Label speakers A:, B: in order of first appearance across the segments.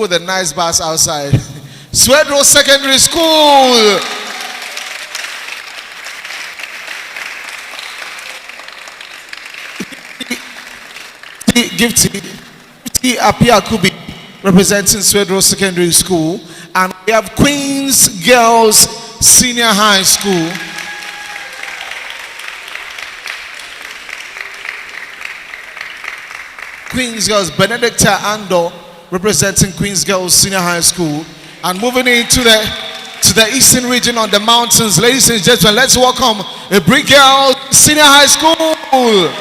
A: with a nice bus outside. Swedro Secondary School. Gifty Apia Kubi representing Swedro Secondary School. And we have Queens Girls Senior High School. Queens Girls Benedicta Ando representing Queens Girls Senior High School. And moving into the eastern region on the mountains, ladies and gentlemen, let's welcome a Brick Girls Senior High School.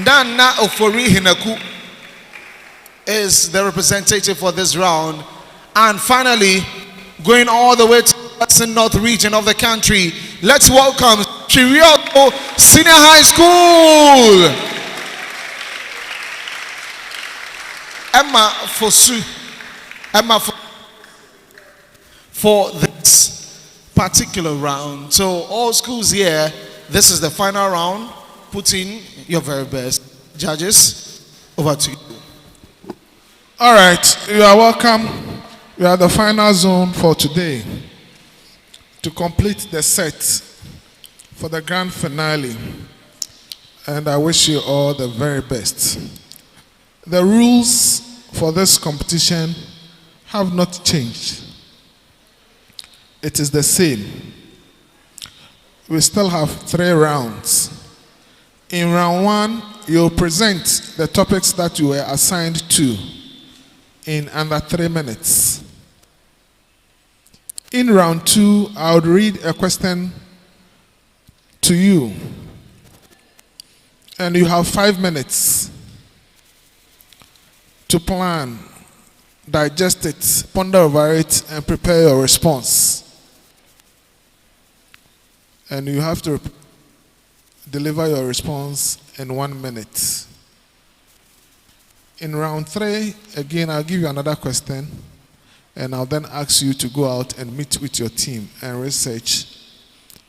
A: Nana Ofori Hinaku is the representative for this round. And finally, going all the way to the western north region of the country, let's welcome Chiriogo Senior High School. Emma Fosu. Emma for this particular round. So all schools here, this is the final round. Put in your very best. Judges, over to you.
B: All right, you are welcome. You are the final zone for today to complete the set for the grand finale. And I wish you all the very best. The rules for this competition have not changed. It is the same. We still have 3 rounds. In round 1, you'll present the topics that you were assigned to in under 3 minutes. In round 2, I would read a question to you. And you have 5 minutes to plan, digest it, ponder over it, and prepare your response. And you have to deliver your response in 1 minute. In round 3, again, I'll give you another question, and I'll then ask you to go out and meet with your team and research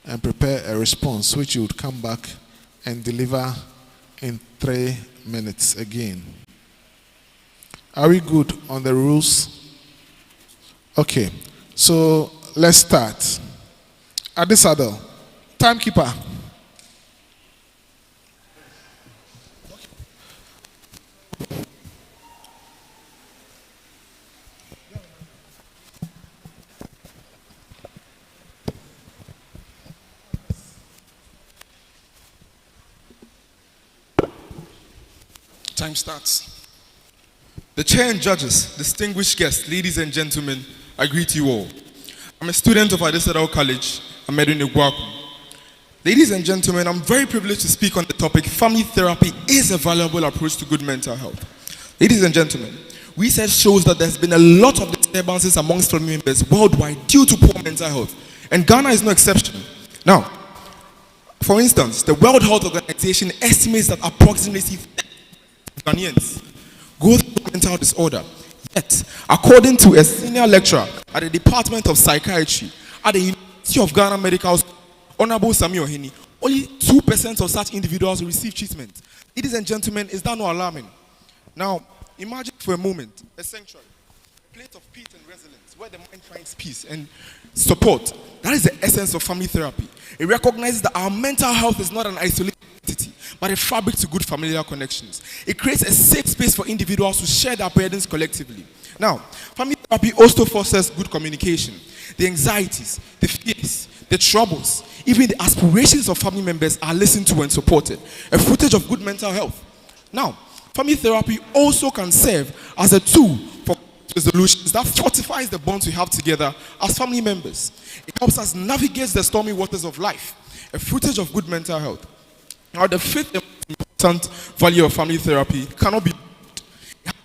B: and prepare a response, which you would come back and deliver in 3 minutes again. Are we good on the rules? Okay, so let's start. Adisado, timekeeper.
C: Time starts. The chair and judges, distinguished guests, ladies and gentlemen, I greet you all. I'm a student of Adisado College, Amedu Negwaku. Ladies and gentlemen, I'm very privileged to speak on the topic, family therapy is a valuable approach to good mental health. Ladies and gentlemen, research shows that there's been a lot of disturbances amongst family members worldwide due to poor mental health, and Ghana is no exception. Now, for instance, the World Health Organization estimates that approximately Ghanaians go through mental disorder. Yet, according to a senior lecturer at the Department of Psychiatry at the University of Ghana Medical School, Honorable Sami Ohini, only 2% of such individuals receive treatment. Ladies and gentlemen, is that not alarming? Now, imagine for a moment a sanctuary, a place of peace and resilience, where the mind finds peace and support. That is the essence of family therapy. It recognizes that our mental health is not an isolated entity, but a fabric to good familial connections. It creates a safe space for individuals to share their burdens collectively. Now, family therapy also fosters good communication. The anxieties, the fears, the troubles, even the aspirations of family members are listened to and supported. A footage of good mental health. Now, family therapy also can serve as a tool for resolutions that fortifies the bonds we have together as family members. It helps us navigate the stormy waters of life. A footage of good mental health. Now, the fifth important value of family therapy cannot be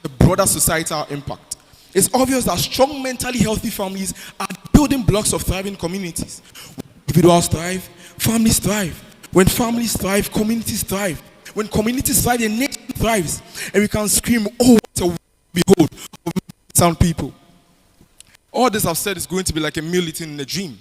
C: a broader societal impact. It's obvious that strong, mentally healthy families are the building blocks of thriving communities. When individuals thrive, families thrive. When families thrive, communities thrive. When communities thrive, the nation thrives. And we can scream, oh, what a behold, sound people. All this I've said is going to be like a meal eaten in a dream,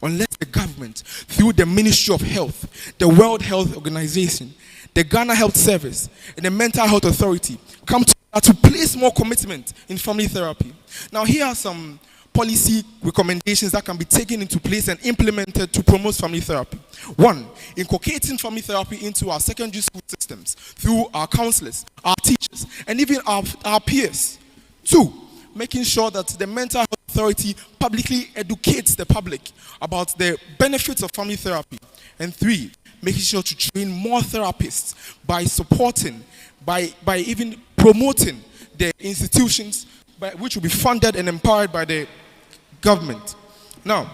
C: unless the government, through the Ministry of Health, the World Health Organization, the Ghana Health Service, and the Mental Health Authority come together to place more commitment in family therapy. Now, here are some policy recommendations that can be taken into place and implemented to promote family therapy. One, inculcating family therapy into our secondary school systems through our counselors, our teachers, and even our peers. Two, making sure that the Mental Health Authority publicly educates the public about the benefits of family therapy. And three, making sure to train more therapists by supporting, by even promoting the institutions which will be funded and empowered by the government. Now,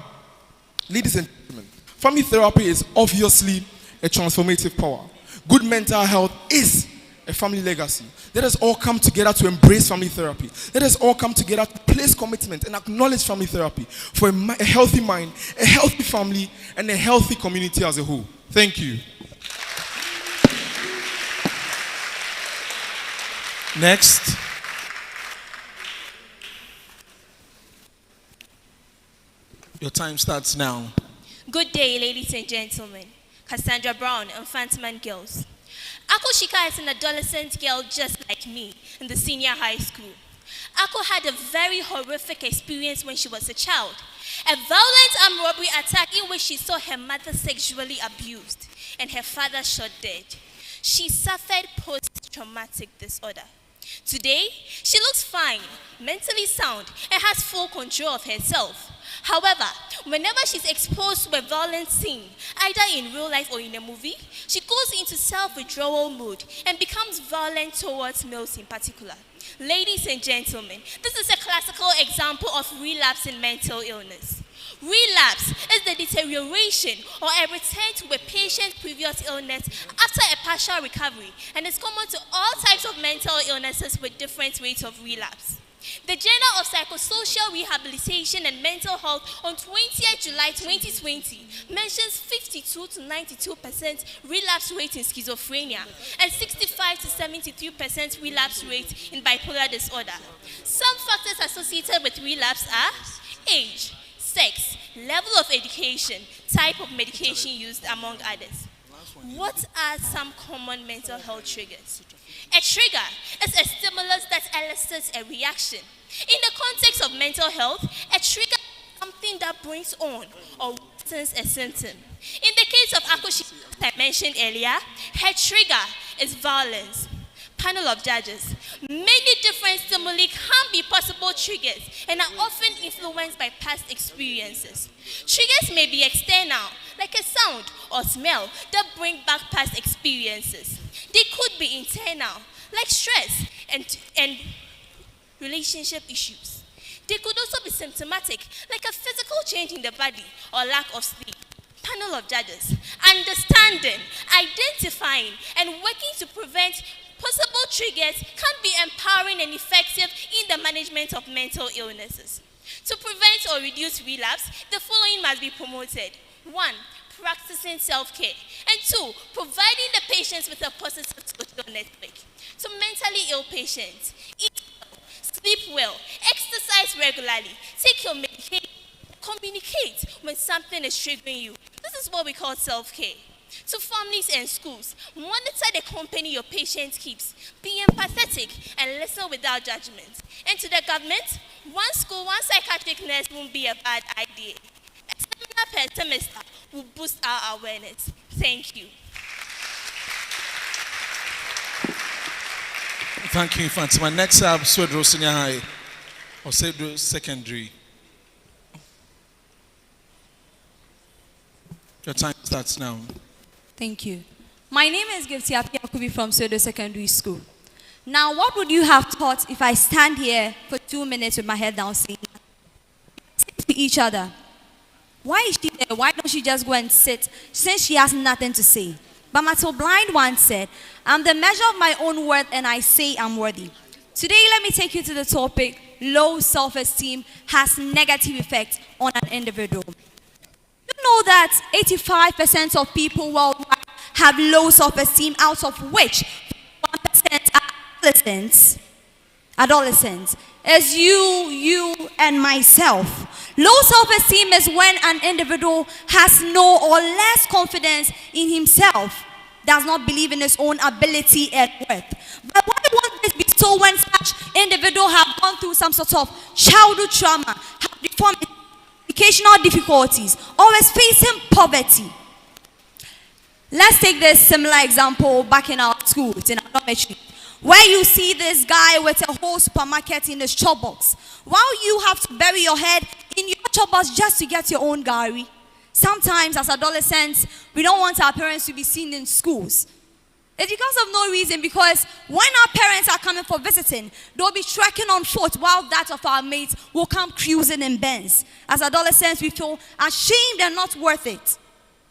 C: ladies and gentlemen, family therapy is obviously a transformative power. Good mental health is a family legacy. Let us all come together to embrace family therapy. Let us all come together to place commitment and acknowledge family therapy for a healthy mind, a healthy family, and a healthy community as a whole. Thank you.
A: Next. Your time starts now.
D: Good day, ladies and gentlemen. Cassandra Brown, Infantman Girls. Akoshika is an adolescent girl just like me in the senior high school. Ako had a very horrific experience when she was a child. A violent armed robbery attack in which she saw her mother sexually abused and her father shot dead. She suffered post-traumatic disorder. Today, she looks fine, mentally sound, and has full control of herself. However, whenever she's exposed to a violent scene, either in real life or in a movie, she goes into self-withdrawal mode and becomes violent towards males in particular. Ladies and gentlemen, this is a classical example of relapse in mental illness. Relapse is the deterioration or a return to a patient's previous illness after a partial recovery, and is common to all types of mental illnesses with different rates of relapse. The Journal of Psychosocial Rehabilitation and Mental Health on 20th July 2020 mentions 52 to 92% relapse rate in schizophrenia and 65 to 73% relapse rate in bipolar disorder. Some factors associated with relapse are age, sex, level of education, type of medication used, among others. What are some common mental health triggers? A trigger is a stimulus that elicits a reaction. In the context of mental health, a trigger is something that brings on or worsens a symptom. In the case of Akoshi, I mentioned earlier, her trigger is violence. Panel of judges. Many different stimuli can be possible triggers and are often influenced by past experiences. Triggers may be external, like a sound or smell that bring back past experiences. They could be internal, like stress and relationship issues. They could also be symptomatic, like a physical change in the body or lack of sleep. Panel of judges. Understanding, identifying, and working to prevent possible triggers can be empowering and effective in the management of mental illnesses. To prevent or reduce relapse, the following must be promoted. 1. Practicing self-care. And 2. Providing the patients with a positive social network. To mentally ill patients, eat well, sleep well, exercise regularly, take your medication, communicate when something is triggering you. This is what we call self-care. To families and schools, monitor the company your patient keeps. Be empathetic and listen without judgment. And to the government, one school, one psychiatric nurse won't be a bad idea. A seminar per semester will boost our awareness. Thank you.
A: Thank you, Fatima. Next up, Swedro Senior High or Swedro Secondary. Your time starts now.
E: Thank you. My name is Gifty Apiakubi from Pseudo Secondary School. Now, what would you have thought if I stand here for 2 minutes with my head down saying to each other, why is she there? Why don't she just go and sit since she has nothing to say? But Matil Blind once said, I'm the measure of my own worth and I say I'm worthy. Today, let me take you to the topic, low self-esteem has negative effects on an individual. You know that 85% of people worldwide have low self-esteem, out of which 1% are adolescents. Adolescents. As you, and myself. Low self-esteem is when an individual has no or less confidence in himself. does not believe in his own ability and worth. But why won't this be so when such individuals have gone through some sort of childhood trauma, have deformed educational difficulties, or is facing poverty? Let's take this similar example back in our schools, in our dormitory, where you see this guy with a whole supermarket in his chop box, while you have to bury your head in your chop box just to get your own gari. Sometimes, as adolescents, we don't want our parents to be seen in schools. It's because of no reason, because when our parents are coming for visiting, they'll be trekking on foot while that of our mates will come cruising in Benz. As adolescents, we feel ashamed and not worth it.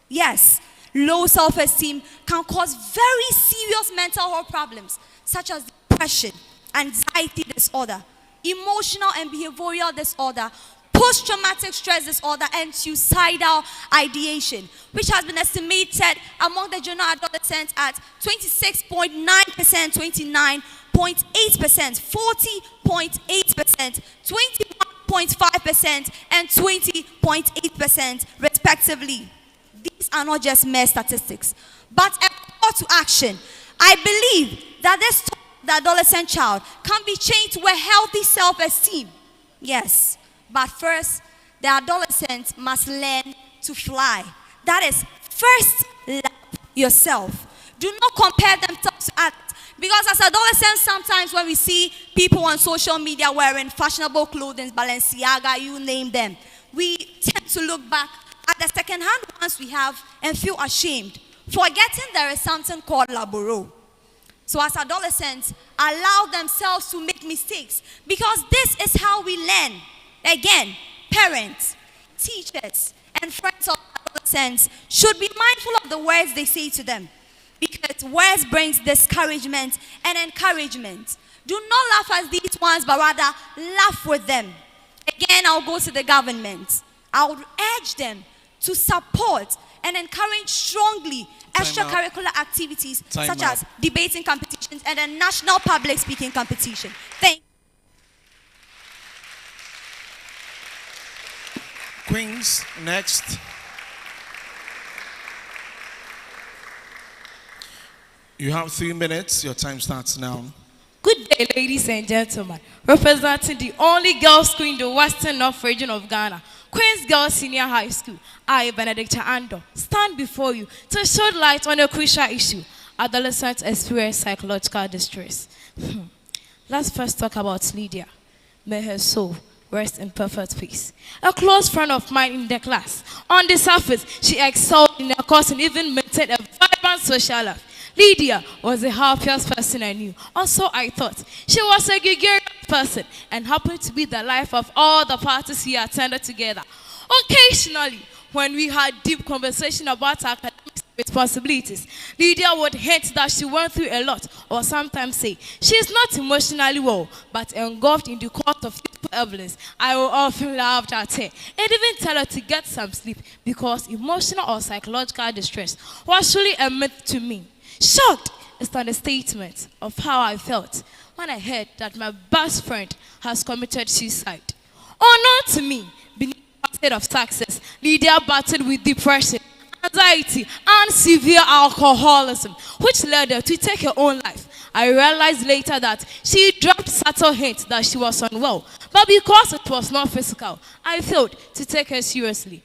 E: Yes, low self-esteem can cause very serious mental health problems, such as depression, anxiety disorder, emotional and behavioral disorder, post-traumatic stress disorder, and suicidal ideation, which has been estimated among the general adolescents at 26.9%, 29.8%, 40.8%, 21.5%, and 20.8%, respectively. These are not just mere statistics, but a call to action. I believe that the adolescent child can be changed to a healthy self-esteem. Yes. But first, the adolescent must learn to fly. That is, first love yourself. Do not compare themselves to others. Because as adolescents, sometimes when we see people on social media wearing fashionable clothing, Balenciaga, you name them, we tend to look back at the second-hand ones we have and feel ashamed, forgetting there is something called laboro. So as adolescents, allow themselves to make mistakes, because this is how we learn. Again, parents, teachers, and friends of adolescents should be mindful of the words they say to them, because words brings discouragement and encouragement. Do not laugh at these ones, but rather laugh with them. Again, I'll go to the government. I would urge them to support and encourage strongly extracurricular activities such as debating competitions and a national public speaking competition. Thank you.
A: Queens, next. You have 3 minutes. Your time starts now.
F: Good day, ladies and gentlemen. Representing the only girls' school in the Western North region of Ghana, Queen's Girls Senior High School, I, Benedicta Ando, stand before you to shed light on a crucial issue: adolescents experience psychological distress. Let's first talk about Lydia. May her soul rest in perfect peace. A close friend of mine in the class. On the surface, she excelled in her course and even maintained a vibrant social life. Lydia was the happiest person I knew. Also, I thought she was a gregarious person and happened to be the life of all the parties we attended together. Occasionally, when we had deep conversation about our academic responsibilities, Lydia would hint that she went through a lot, or sometimes say she's not emotionally well, but engulfed in the court of physical evidence. I will often laugh at her and even tell her to get some sleep, because emotional or psychological distress was really a myth to me. Shocked is the understatement of how I felt when I heard that my best friend has committed suicide. Unknown to me, beneath the state of success, Lydia battled with depression, anxiety, and severe alcoholism, which led her to take her own life. I realized later that she dropped subtle hints that she was unwell, but because it was not physical, I failed to take her seriously.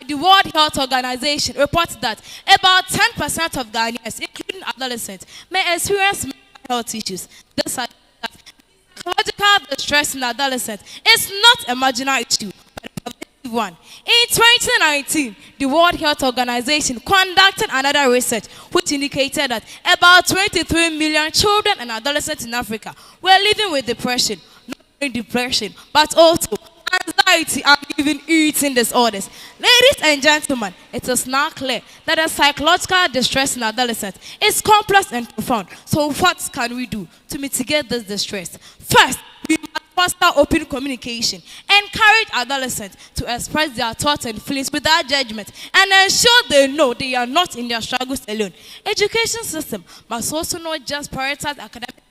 F: The World Health Organization reports that about 10% of Ghanaians, including adolescents, may experience mental health issues. This psychological distress in adolescents is not a marginal issue, but a pervasive one. In 2019, the World Health Organization conducted another research which indicated that about 23 million children and adolescents in Africa were living with depression. Not only depression, but also anxiety and even eating disorders. Ladies and gentlemen, it is now clear that the psychological distress in adolescents is complex and profound. So what can we do to mitigate this distress? First, we must foster open communication, encourage adolescents to express their thoughts and feelings without judgment, and ensure they know they are not in their struggles alone. Education system must also not just prioritize academic,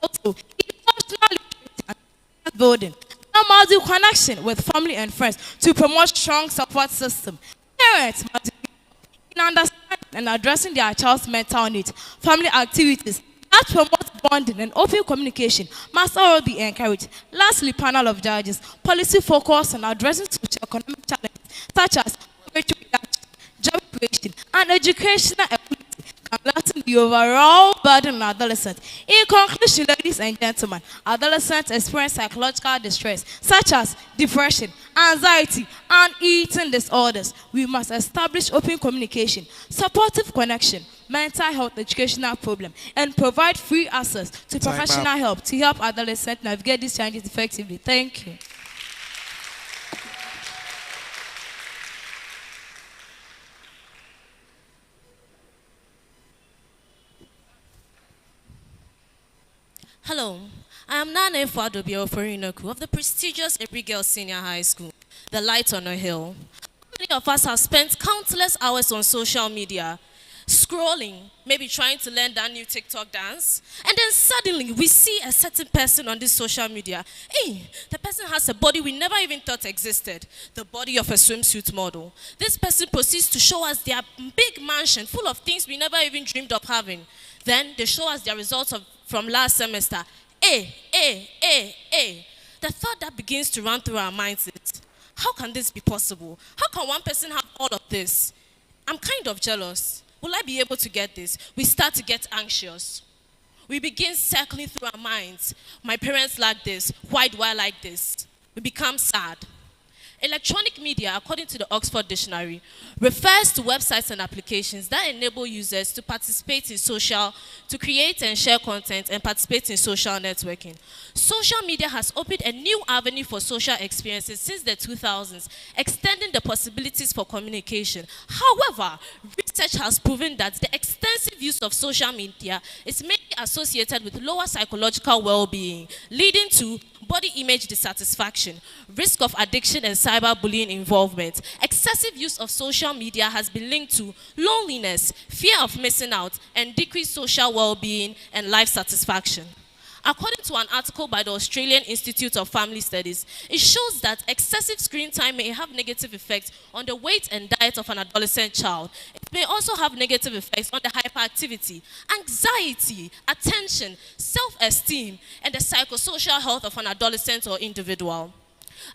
F: but also emotional literacy and building. There must be connection with family and friends to promote strong support system. Parents must be in understanding and addressing their child's mental needs. Family activities that promote bonding and open communication must all be encouraged. Lastly, panel of judges, policy focus on addressing socio-economic challenges such as poverty reduction, job creation, and educational equity can lessen the overall burden on adolescents. In conclusion, ladies and gentlemen, adolescents experience psychological distress such as depression, anxiety, and eating disorders. We must establish open communication, supportive connection, mental health educational problem, and provide free access to professional help to help adolescents navigate these challenges effectively. Thank you.
G: Hello, I am Nana Fadobio Forinoku of the prestigious Every Girl Senior High School, the Light on a Hill. Many of us have spent countless hours on social media, scrolling, maybe trying to learn that new TikTok dance, and then suddenly we see a certain person on this social media. Hey, the person has a body we never even thought existed, the body of a swimsuit model. This person proceeds to show us their big mansion full of things we never even dreamed of having. Then they show us their results from last semester. The thought that begins to run through our minds is, how can this be possible? How can one person have all of this? I'm kind of jealous. Will I be able to get this? We start to get anxious. We begin circling through our minds. My parents like this. Why do I like this? We become sad. Electronic media, according to the Oxford Dictionary, refers to websites and applications that enable users to participate in to create and share content and participate in social networking. Social media has opened a new avenue for social experiences since the 2000s, extending the possibilities for communication. However, research has proven that the extensive use of social media is mainly associated with lower psychological well-being, leading to body image dissatisfaction, risk of addiction and cyberbullying involvement. Excessive use of social media has been linked to loneliness, fear of missing out, and decreased social well-being and life satisfaction. According to an article by the Australian Institute of Family Studies, it shows that excessive screen time may have negative effects on the weight and diet of an adolescent child. It may also have negative effects on the hyperactivity, anxiety, attention, self-esteem, and the psychosocial health of an adolescent or individual.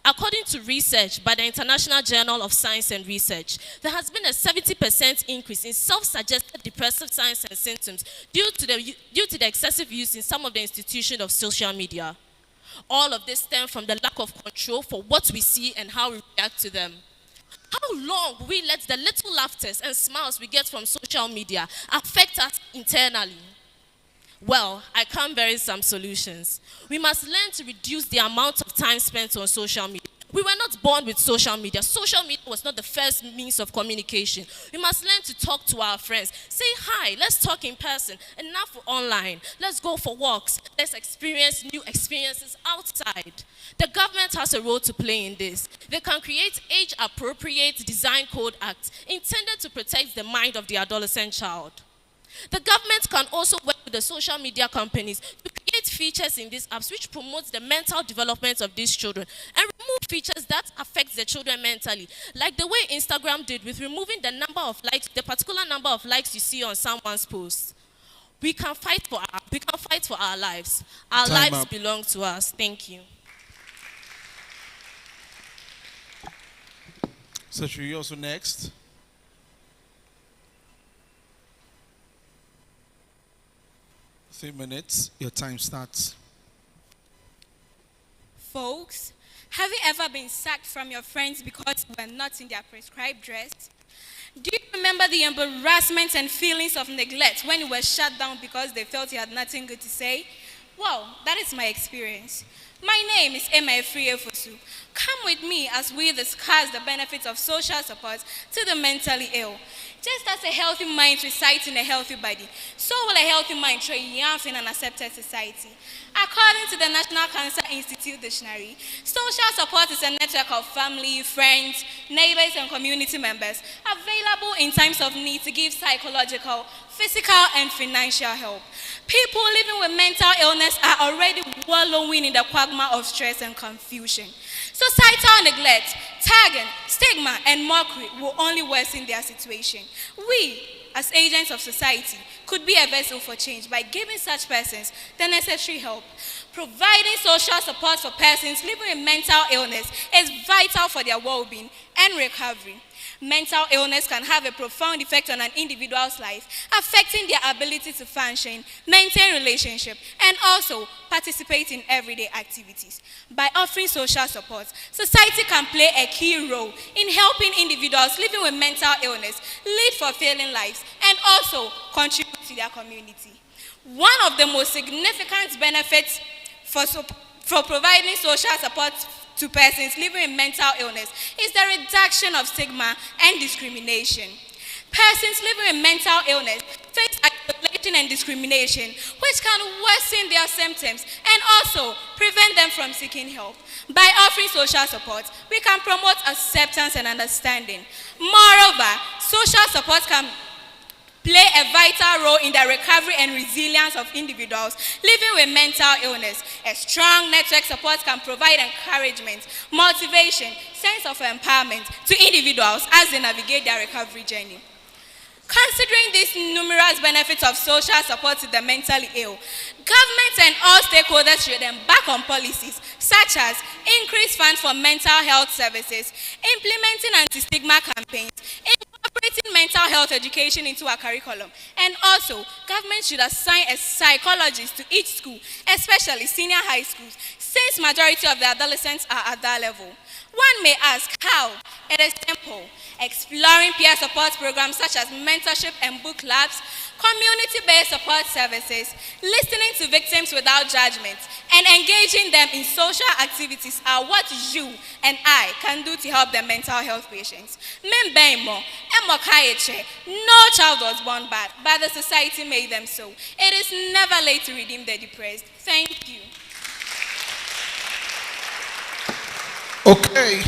G: According to research by the International Journal of Science and Research, there has been a 70% increase in self-suggested depressive signs and symptoms due to the excessive use in some of the institutions of social media. All of this stems from the lack of control for what we see and how we react to them. How long will we let the little laughters and smiles we get from social media affect us internally? Well, I can vary some solutions. We must learn to reduce the amount of time spent on social media. We were not born with social media. Social media was not the first means of communication. We must learn to talk to our friends. Say hi, let's talk in person, enough for online. Let's go for walks. Let's experience new experiences outside. The government has a role to play in this. They can create age-appropriate design code acts intended to protect the mind of the adolescent child. The government can also work with the social media companies to create features in these apps which promotes the mental development of these children and remove features that affect the children mentally, like the way Instagram did with removing the number of likes, the particular number of likes you see on someone's post. We can fight for our lives. Our lives belong to us. Thank you.
A: Secretary, you also next. Three minutes, your time starts.
H: Folks, have you ever been sacked from your friends because you were not in their prescribed dress? Do you remember the embarrassment and feelings of neglect when you were shut down because they felt you had nothing good to say? Well, that is my experience. My name is Emma Efriefosu. Come with me as we discuss the benefits of social support to the mentally ill. Just as a healthy mind resides in a healthy body, so will a healthy mind triumph in an accepted society. According to the National Cancer Institute Dictionary, social support is a network of family, friends, neighbors, and community members available in times of need to give psychological, physical, and financial help. People living with mental illness are are already wallowing in the quagmire of stress and confusion. Societal neglect, tagging, stigma, and mockery will only worsen their situation. We, as agents of society, could be a vessel for change by giving such persons the necessary help. Providing social support for persons living with mental illness is vital for their well-being and recovery. Mental illness can have a profound effect on an individual's life, affecting their ability to function, maintain relationships, and also participate in everyday activities. By offering social support, society can play a key role in helping individuals living with mental illness lead fulfilling lives and also contribute to their community. One of the most significant benefits for providing social support to persons living with mental illness is the reduction of stigma and discrimination. Persons living with mental illness face isolation and discrimination, which can worsen their symptoms and also prevent them from seeking help. By offering social support, we can promote acceptance and understanding. Moreover, social support can play a vital role in the recovery and resilience of individuals living with mental illness. A strong network support can provide encouragement, motivation, sense of empowerment to individuals as they navigate their recovery journey. Considering these numerous benefits of social support to the mentally ill, governments and all stakeholders should embark on policies such as increased funds for mental health services, implementing anti-stigma campaigns, incorporating mental health education into our curriculum, and also government should assign a psychologist to each school, especially senior high schools, since majority of the adolescents are at that level. One may ask how. It is simple. Exploring peer support programs such as mentorship and book clubs, community-based support services, listening to victims without judgment, and engaging them in social activities are what you and I can do to help the mental health patients. No child was born bad, but the society made them so. It is never late to redeem the depressed. Thank you.
A: Okay.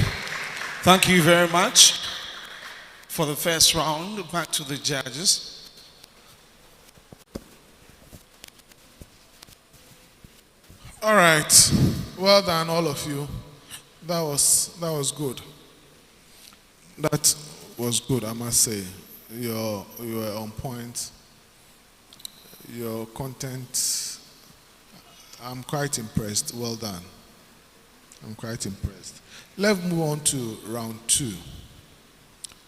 A: Thank you very much for the first round. Back to the judges.
B: All right. Well done, all of you. That was good. That was good, I must say. You were on point. Your content, I'm quite impressed. Well done. I'm quite impressed. Let's move on to round 2.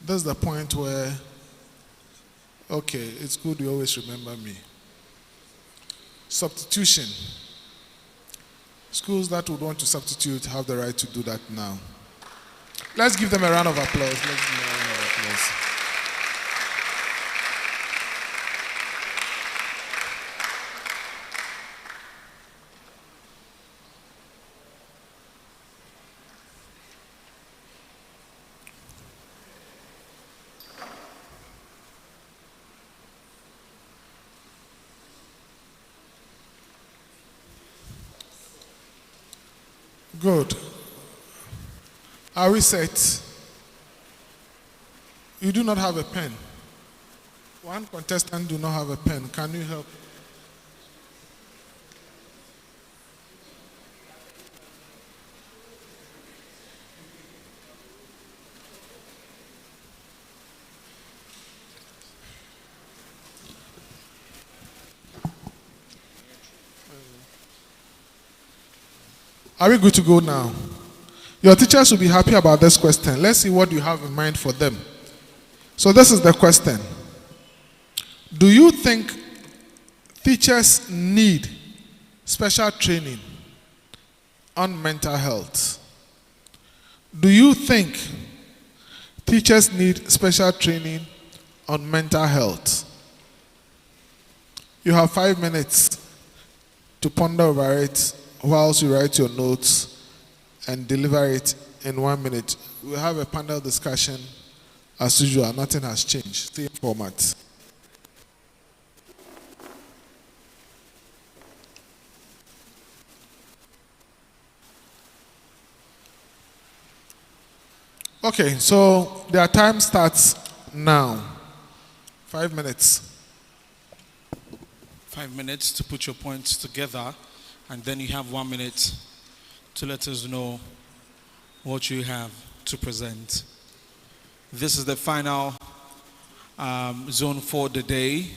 B: That's the point where, okay, it's good you always remember me. Substitution. Schools that would want to substitute have the right to do that now. Let's give them a round of applause. Let's give them a round of applause. Good. Are we set? You do not have a pen. One contestant do not have a pen. Can you help? Are we good to go now? Your teachers will be happy about this question. Let's see what you have in mind for them. So this is the question. Do you think teachers need special training on mental health? Do you think teachers need special training on mental health? You have 5 minutes to ponder over it whilst you write your notes and deliver it in 1 minute. We'll have a panel discussion as usual. Nothing has changed. Same format. Okay, so their time starts now. 5 minutes.
A: 5 minutes to put your points together. and then you have 1 minute to let us know what you have to present. This is the final zone for the day,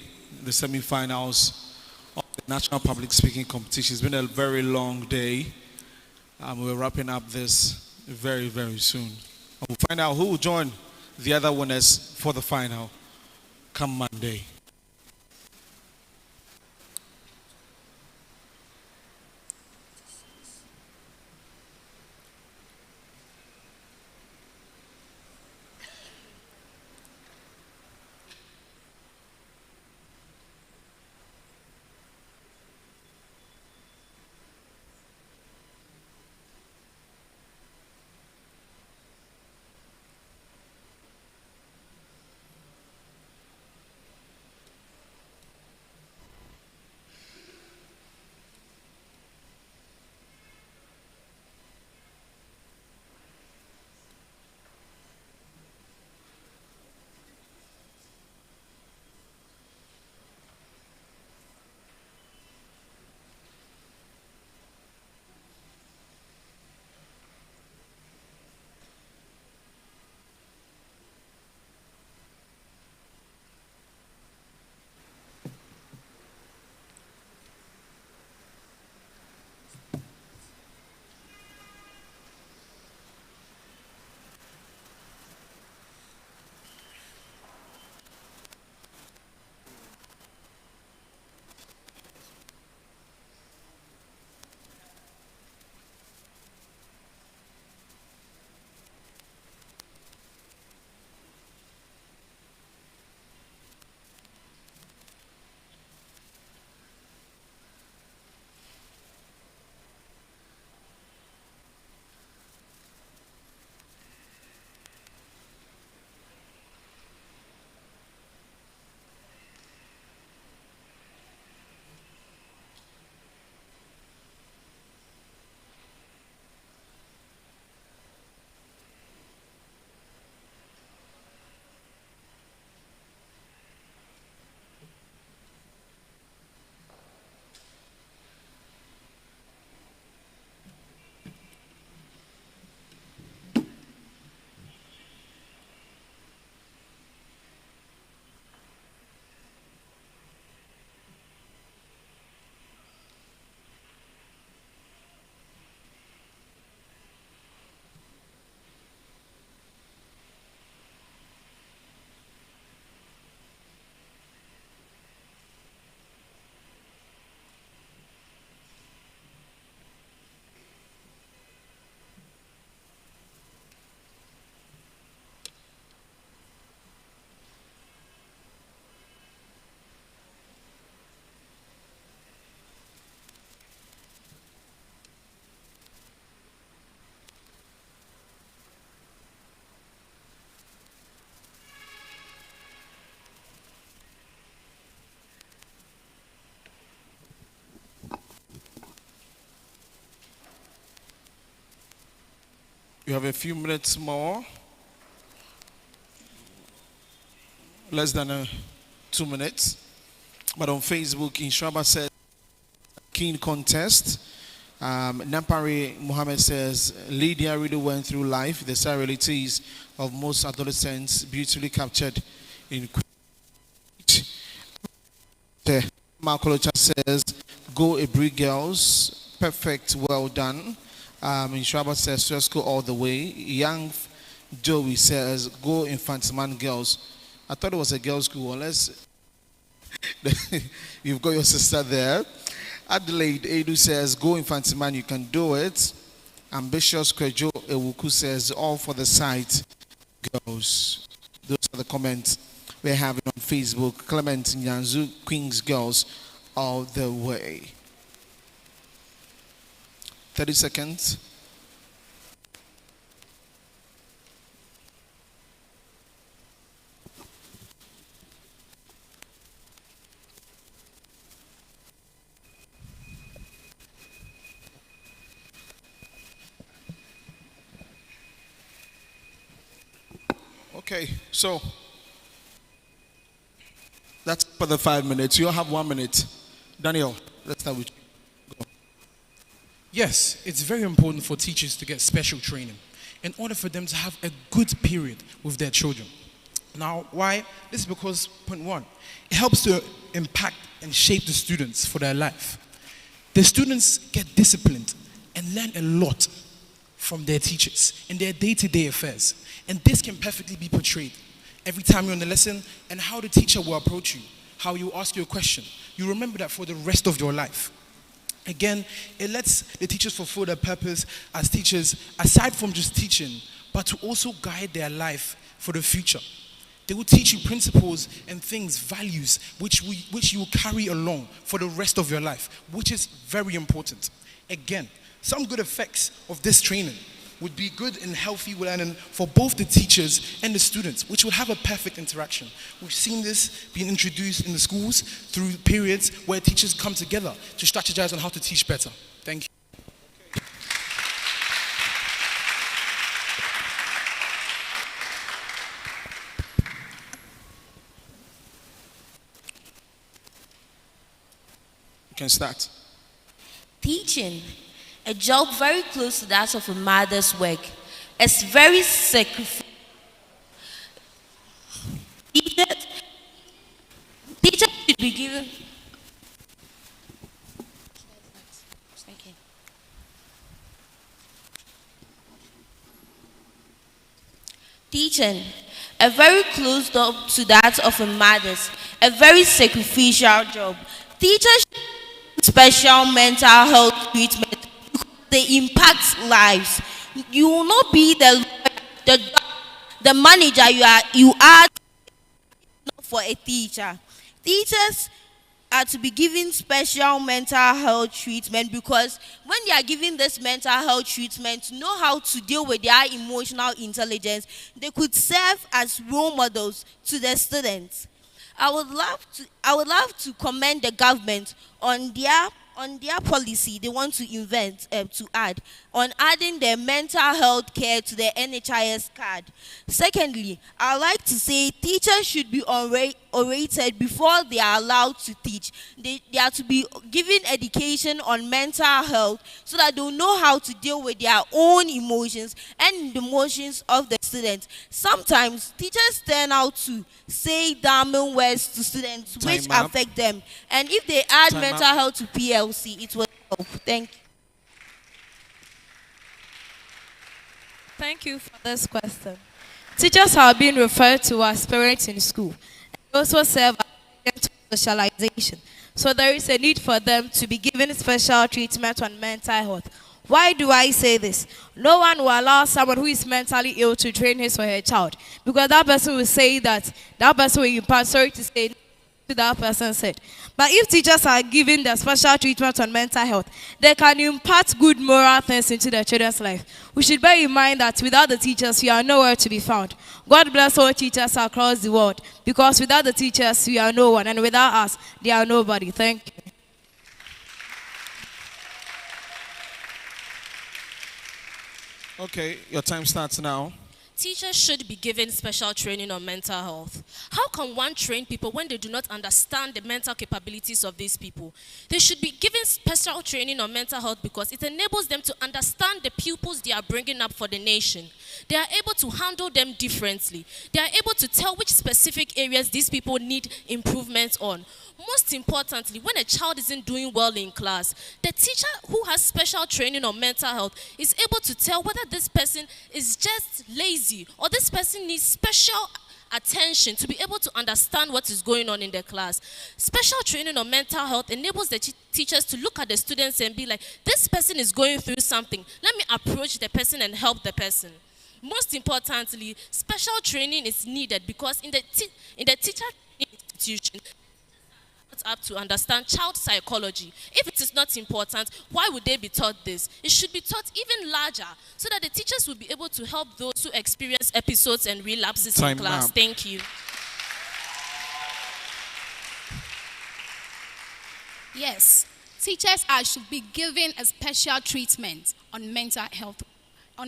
A: the semi-finals of the National Public Speaking Competition. It's been a very long day. We're wrapping up this very, very soon. We'll find out who will join the other winners for the final come Monday. You have a few minutes more. Less than 2 minutes. But on Facebook, Inshaba says, keen contest. Nampari Mohammed says, Lydia really went through life. The sad realities of most adolescents beautifully captured in Markolocha says, go Ebri girls, perfect, well done. Inshaba says, Swesko all the way. Young Joey says, go Infantiman girls. I thought it was a girls' school, unless you've got your sister there. Adelaide Edu says, go Infantiman, you can do it. Ambitious Kwejo Ewuku says, all for the site girls. Those are the comments we're having on Facebook. Clement Nyanzu, Queens girls, all the way. 30 seconds. Okay, so that's for the 5 minutes. You all have 1 minute. Daniel, let's start with you. Go.
I: Yes, it's very important for teachers to get special training in order for them to have a good period with their children. Now, why? This is because, point one, it helps to impact and shape the students for their life. The students get disciplined and learn a lot from their teachers in their day-to-day affairs. And this can perfectly be portrayed every time you're in the lesson and how the teacher will approach you, how you ask you a question. You remember that for the rest of your life. Again, it lets the teachers fulfill their purpose as teachers, aside from just teaching, but to also guide their life for the future. They will teach you principles and things, values, which you will carry along for the rest of your life, which is very important. Again, some good effects of this training would be good and healthy learning for both the teachers and the students, which will have a perfect interaction. We've seen this being introduced in the schools through periods where teachers come together to strategize on how to teach better. Thank you. You can start.
J: Teaching, a job very close to that of a mother's work, is very sacrificial. Teachers should be given. Teaching, a very close job to that of a mother's, a very sacrificial job. Teachers should get special mental health treatment because they impact lives. You will not be the manager you are for a teacher. Teachers are to be given special mental health treatment because when they are given this mental health treatment to know how to deal with their emotional intelligence, they could serve as role models to their students. I would love to commend the government on their policy they want to invent, to add, on adding the mental health care to the NHIS card. Secondly, I'd like to say teachers should be orated before they are allowed to teach. They are to be given education on mental health so that they'll know how to deal with their own emotions and the emotions of the students. Sometimes teachers turn out to say damning words to students which affect them. And if they add mental health to PLC, it will help. Thank you.
F: Thank you for this question. Teachers are being referred to as parents in school. They also serve as agents for socialization. So there is a need for them to be given special treatment on mental health. Why do I say this? No one will allow someone who is mentally ill to train his or her child, because that person will say that person will impart, sorry to say, to that person said. But if teachers are given the special treatment on mental health, they can impart good moral things into their children's life. We should bear in mind that without the teachers, we are nowhere to be found. God bless all teachers across the world, because without the teachers, we are no one, and without us, they are nobody. Thank you.
A: Okay, your time starts now.
G: Teachers should be given special training on mental health. How can one train people when they do not understand the mental capabilities of these people? They should be given special training on mental health because it enables them to understand the pupils they are bringing up for the nation. They are able to handle them differently. They are able to tell which specific areas these people need improvement on. Most importantly, when a child isn't doing well in class, the teacher who has special training on mental health is able to tell whether this person is just lazy or this person needs special attention to be able to understand what is going on in the class. Special training on mental health enables the teachers to look at the students and be like, this person is going through something. Let me approach the person and help the person. Most importantly, special training is needed because in the teacher institution, up to understand child psychology. If it is not important, why would they be taught this? It should be taught even larger so that the teachers will be able to help those who experience episodes and relapses in class. Thank you.
H: Yes, teachers should be given a special treatment on mental health. Why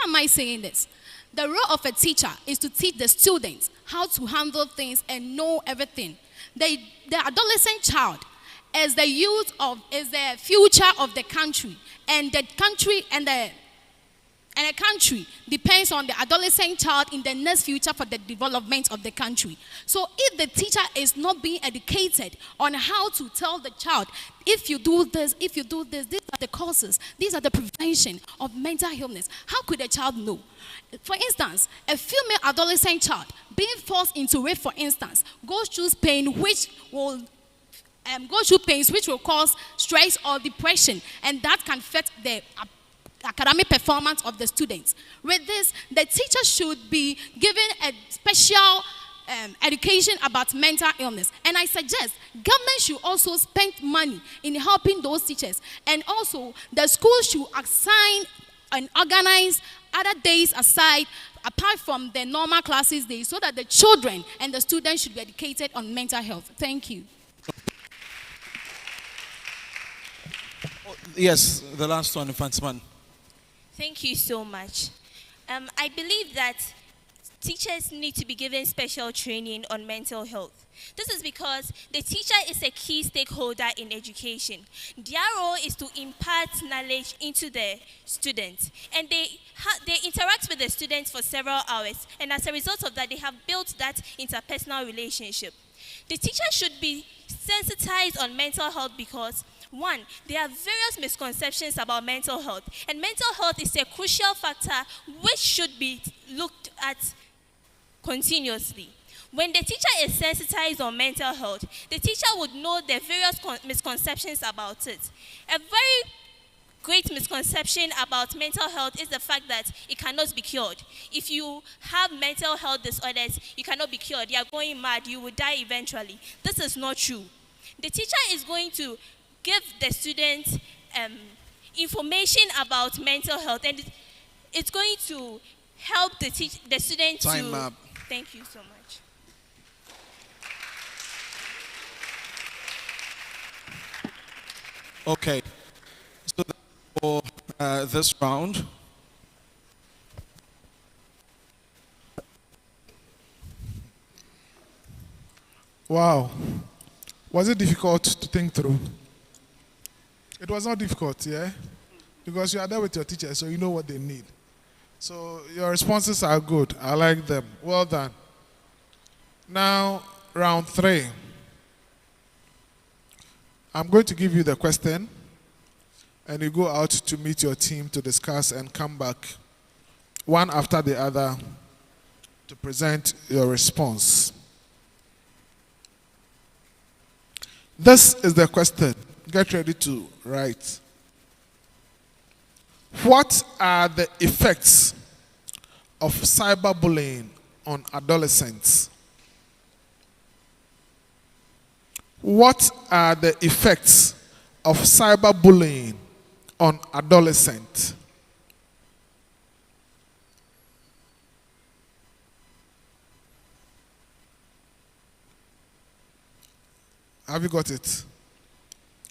H: am I saying this? The role of a teacher is to teach the students how to handle things and know everything. The adolescent child
F: is the youth is the future of the country, and the country and a country depends on the adolescent child in the next future for the development of the country. So if the teacher is not being educated on how to tell the child, if you do this, these are the causes, these are the prevention of mental illness, how could a child know? For instance, a female adolescent child being forced into rape, for instance, goes through pain which will cause stress or depression, and that can affect the academic performance of the students. With this, the teacher should be given a special education about mental illness. And I suggest government should also spend money in helping those teachers. And also, the school should assign and organize other days aside apart from the normal classes days so that the children and the students should be educated on mental health. Thank you.
A: Yes, the last one, Infantsman.
D: Thank you so much. I believe that teachers need to be given special training on mental health. This is because the teacher is a key stakeholder in education. Their role is to impart knowledge into the students, and they interact with the students for several hours, and as a result of that, they have built that interpersonal relationship. The teacher should be sensitized on mental health because, one, there are various misconceptions about mental health, and mental health is a crucial factor which should be looked at continuously. When the teacher is sensitized on mental health, the teacher would know the various misconceptions about it. A very great misconception about mental health is the fact that it cannot be cured. If you have mental health disorders, you cannot be cured. You are going mad, you will die eventually. This is not true. The teacher is going to give the students information about mental health, and it's going to help the student
A: Time
D: to...
A: up.
D: Thank you so much.
A: Okay. So for this round,
B: Wow. Was it difficult to think through? It was not difficult, yeah? Because you are there with your teacher, so you know what they need. So your responses are good. I like them. Well done. Now, round 3. I'm going to give you the question, and you go out to meet your team to discuss and come back one after the other to present your response. This is the question. Get ready to write. What are the effects of cyberbullying on adolescents? What are the effects of cyberbullying on adolescents? Have you got it?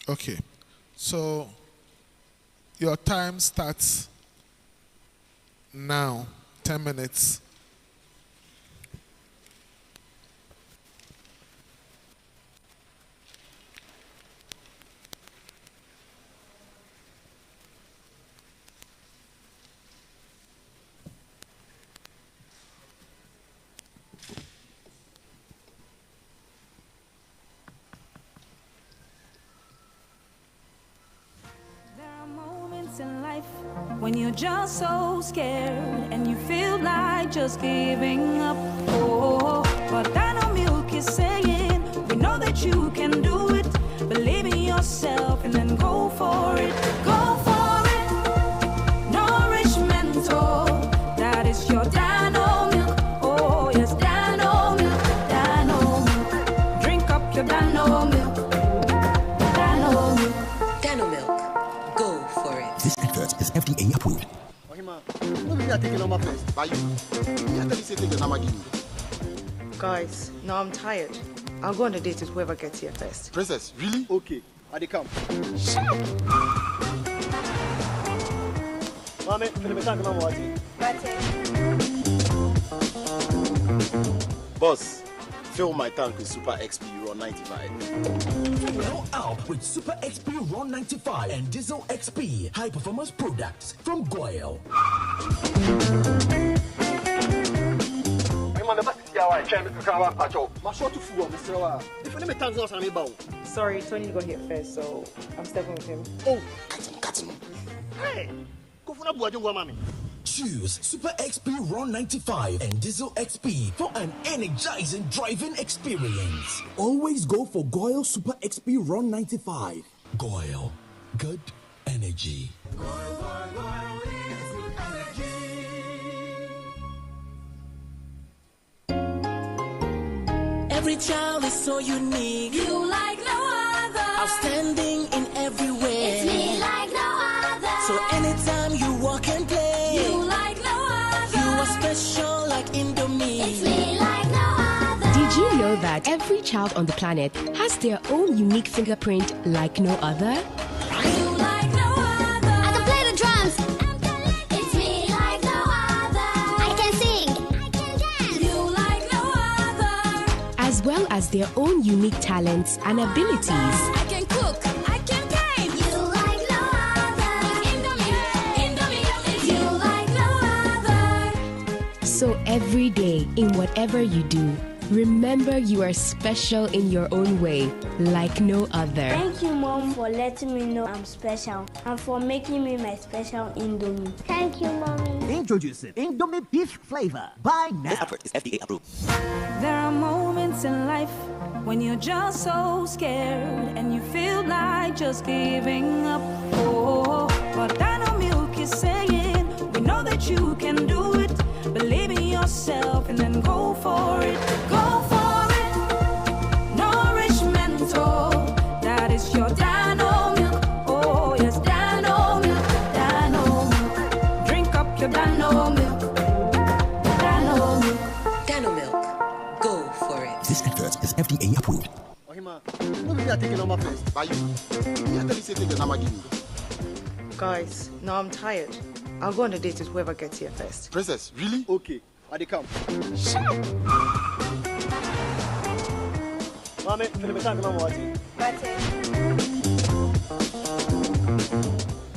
B: Okay. So your time starts now. 10 minutes.
K: In life when you're just so scared and you feel like just giving up. Oh, but Dino Milk is saying, we know that you can do it. Believe in yourself and then go for it. Go for it. Nourishment, oh, that is your Dino Milk. Oh, yes, Dino Milk, Dino Milk. Drink up your Dino Milk. Dino Milk.
L: Dino Milk. Go for it.
M: This advert is FDA approved.
N: Guys, now I'm tired. I'll go on a date with whoever gets here first.
O: Princess, really? Okay, I come.
N: Shut up!
O: Mame,
N: That's it.
O: Boss, fill my tank with Super XP Ron 95.
M: Now out with Super XP Ron 95 and Diesel XP high performance products from Goyle.
N: Sorry, Tony got here first, so I'm stepping with him.
O: Oh, cut him. Hey, go for mommy.
M: Choose Super XP Ron 95 and Diesel XP for an energizing driving experience. Always go for Goyle Super XP Ron 95. Goyle, good energy.
P: Every child is so unique.
K: You like no other.
P: Outstanding in every way.
K: It's me like no other.
P: So anytime you walk and play,
K: You like no other.
P: you are special like Indomie.
K: It's me like no other.
Q: Did you know that every child on the planet has their own unique fingerprint like no other?
K: You like no other. I can play the drums. It's me like no other. I can sing. I can dance. You like no other.
Q: As well as their own unique talents and abilities.
K: I can cook. I can paint. You like no other. Indomie. It's you like no other.
Q: So every day, in whatever you do, remember you are special in your own way, like no other.
R: Thank you, Mom, for letting me know I'm special and for making me my special Indomie. Thank you, Mommy.
S: Introducing Indomie beef flavor. Buy now.
T: This effort is FDA approved.
K: There are moments in life when you're just so scared and you feel like just giving up. Oh, but Dino Milk is saying, we know that you can do it. Believe in yourself and then go for it. Go for it. Nourishment, oh, that is your Dino Milk. Oh, yes, Dino Milk. Dino Milk. Drink up your Dino Milk. Dino Milk.
L: Dano Milk. Go for it.
M: This advert is FDA approved.
N: Guys, now I'm tired. I'll go on a date with whoever gets here first.
O: Princess, really? Okay, I come.
N: Shut up!
O: Mommy, can you tank number what?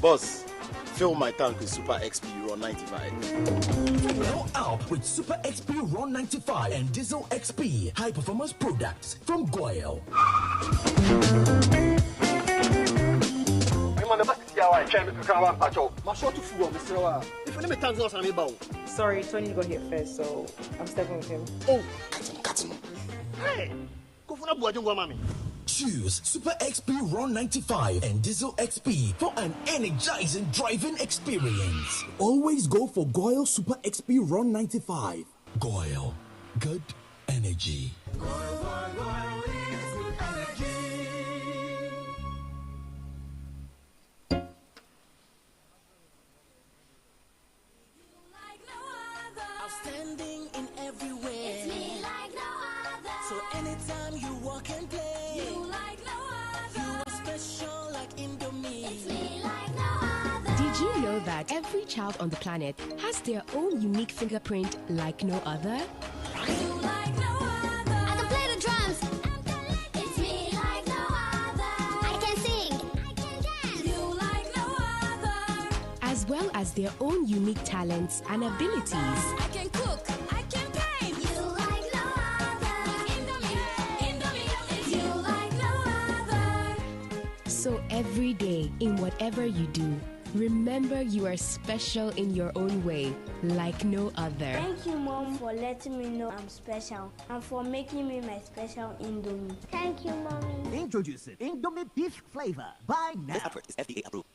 O: Boss, fill my tank with Super XP Ron 95.
M: Now out with Super XP Ron 95 and Diesel XP high performance products from Goyle.
N: Sorry, Tony got here first, so I'm stepping with him.
O: Oh, cut him. Hey, go for mommy.
M: Choose Super XP Ron 95 and Diesel XP for an energizing driving experience. Always go for Goyle Super XP Ron 95. Goyle, good energy.
P: Outstanding in every way.
K: It's me like no other.
P: So anytime you walk and play,
K: You like no other.
P: you are special like Indomie.
K: It's me like no other.
Q: Did you know that every child on the planet has their own unique fingerprint like no other?
K: You like no other. I can play the drums. It's me like no other. I can sing. I can dance. You like no other.
Q: As well as their own unique talents and abilities.
K: I can cook. I can paint. You like no other. Indomie. It's you like no other.
Q: So every day, in whatever you do, remember you are special in your own way, like no other.
R: Thank you, Mom, for letting me know I'm special and for making me my special Indomie. Thank you, Mommy.
S: Introducing Indomie beef flavor. Buy now.
T: This effort is FDA approved.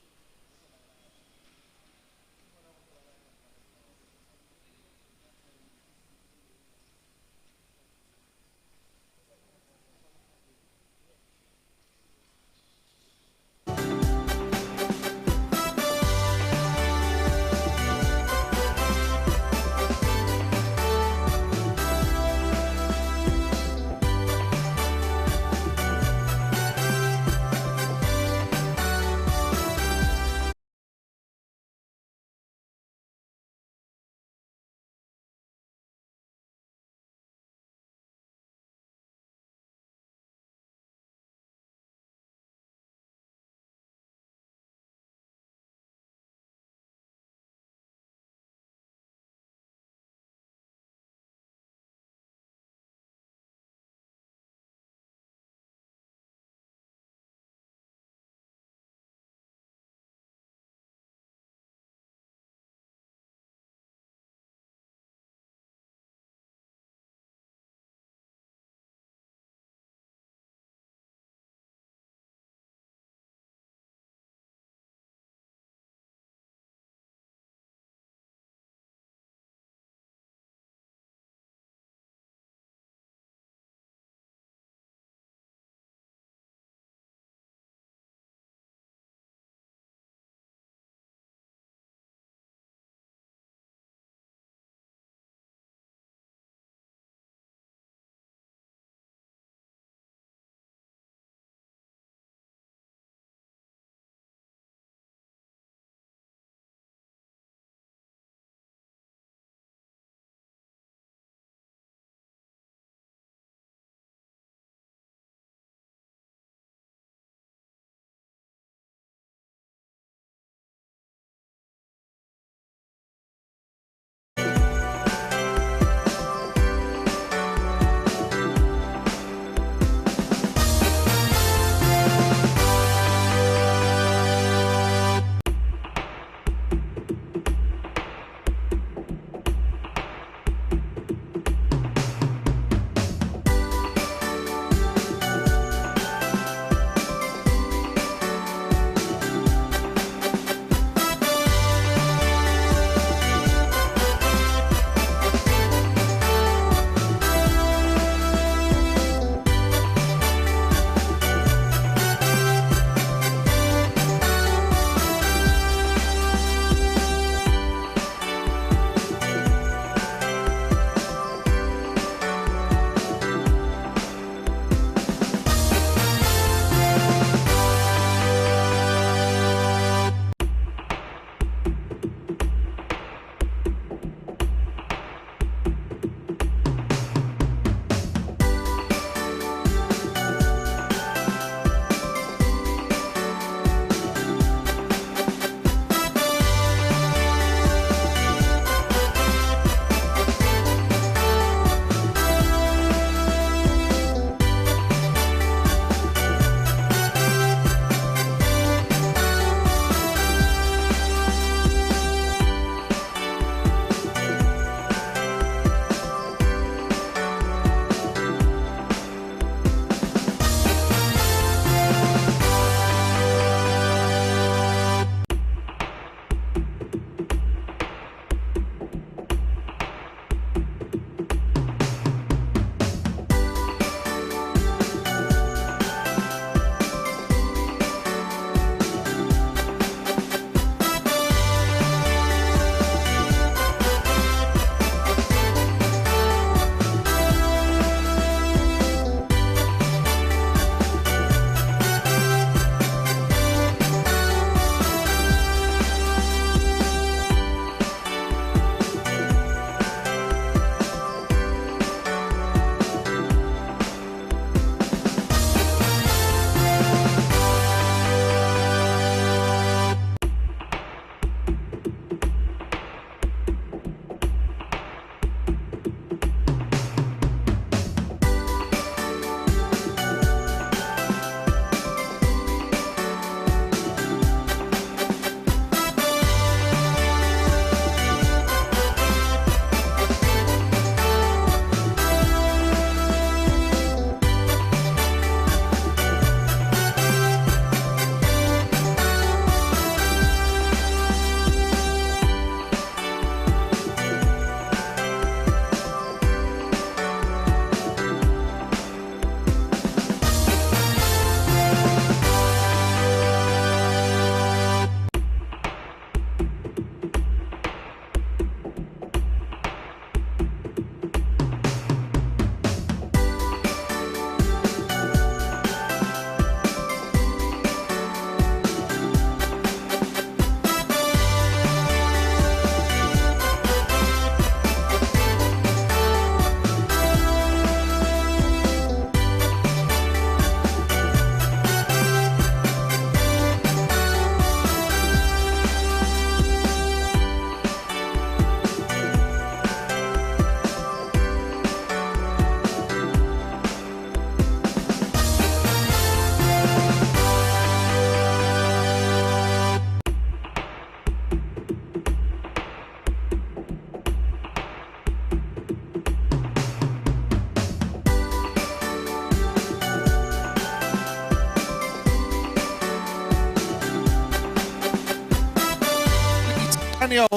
A: Daniel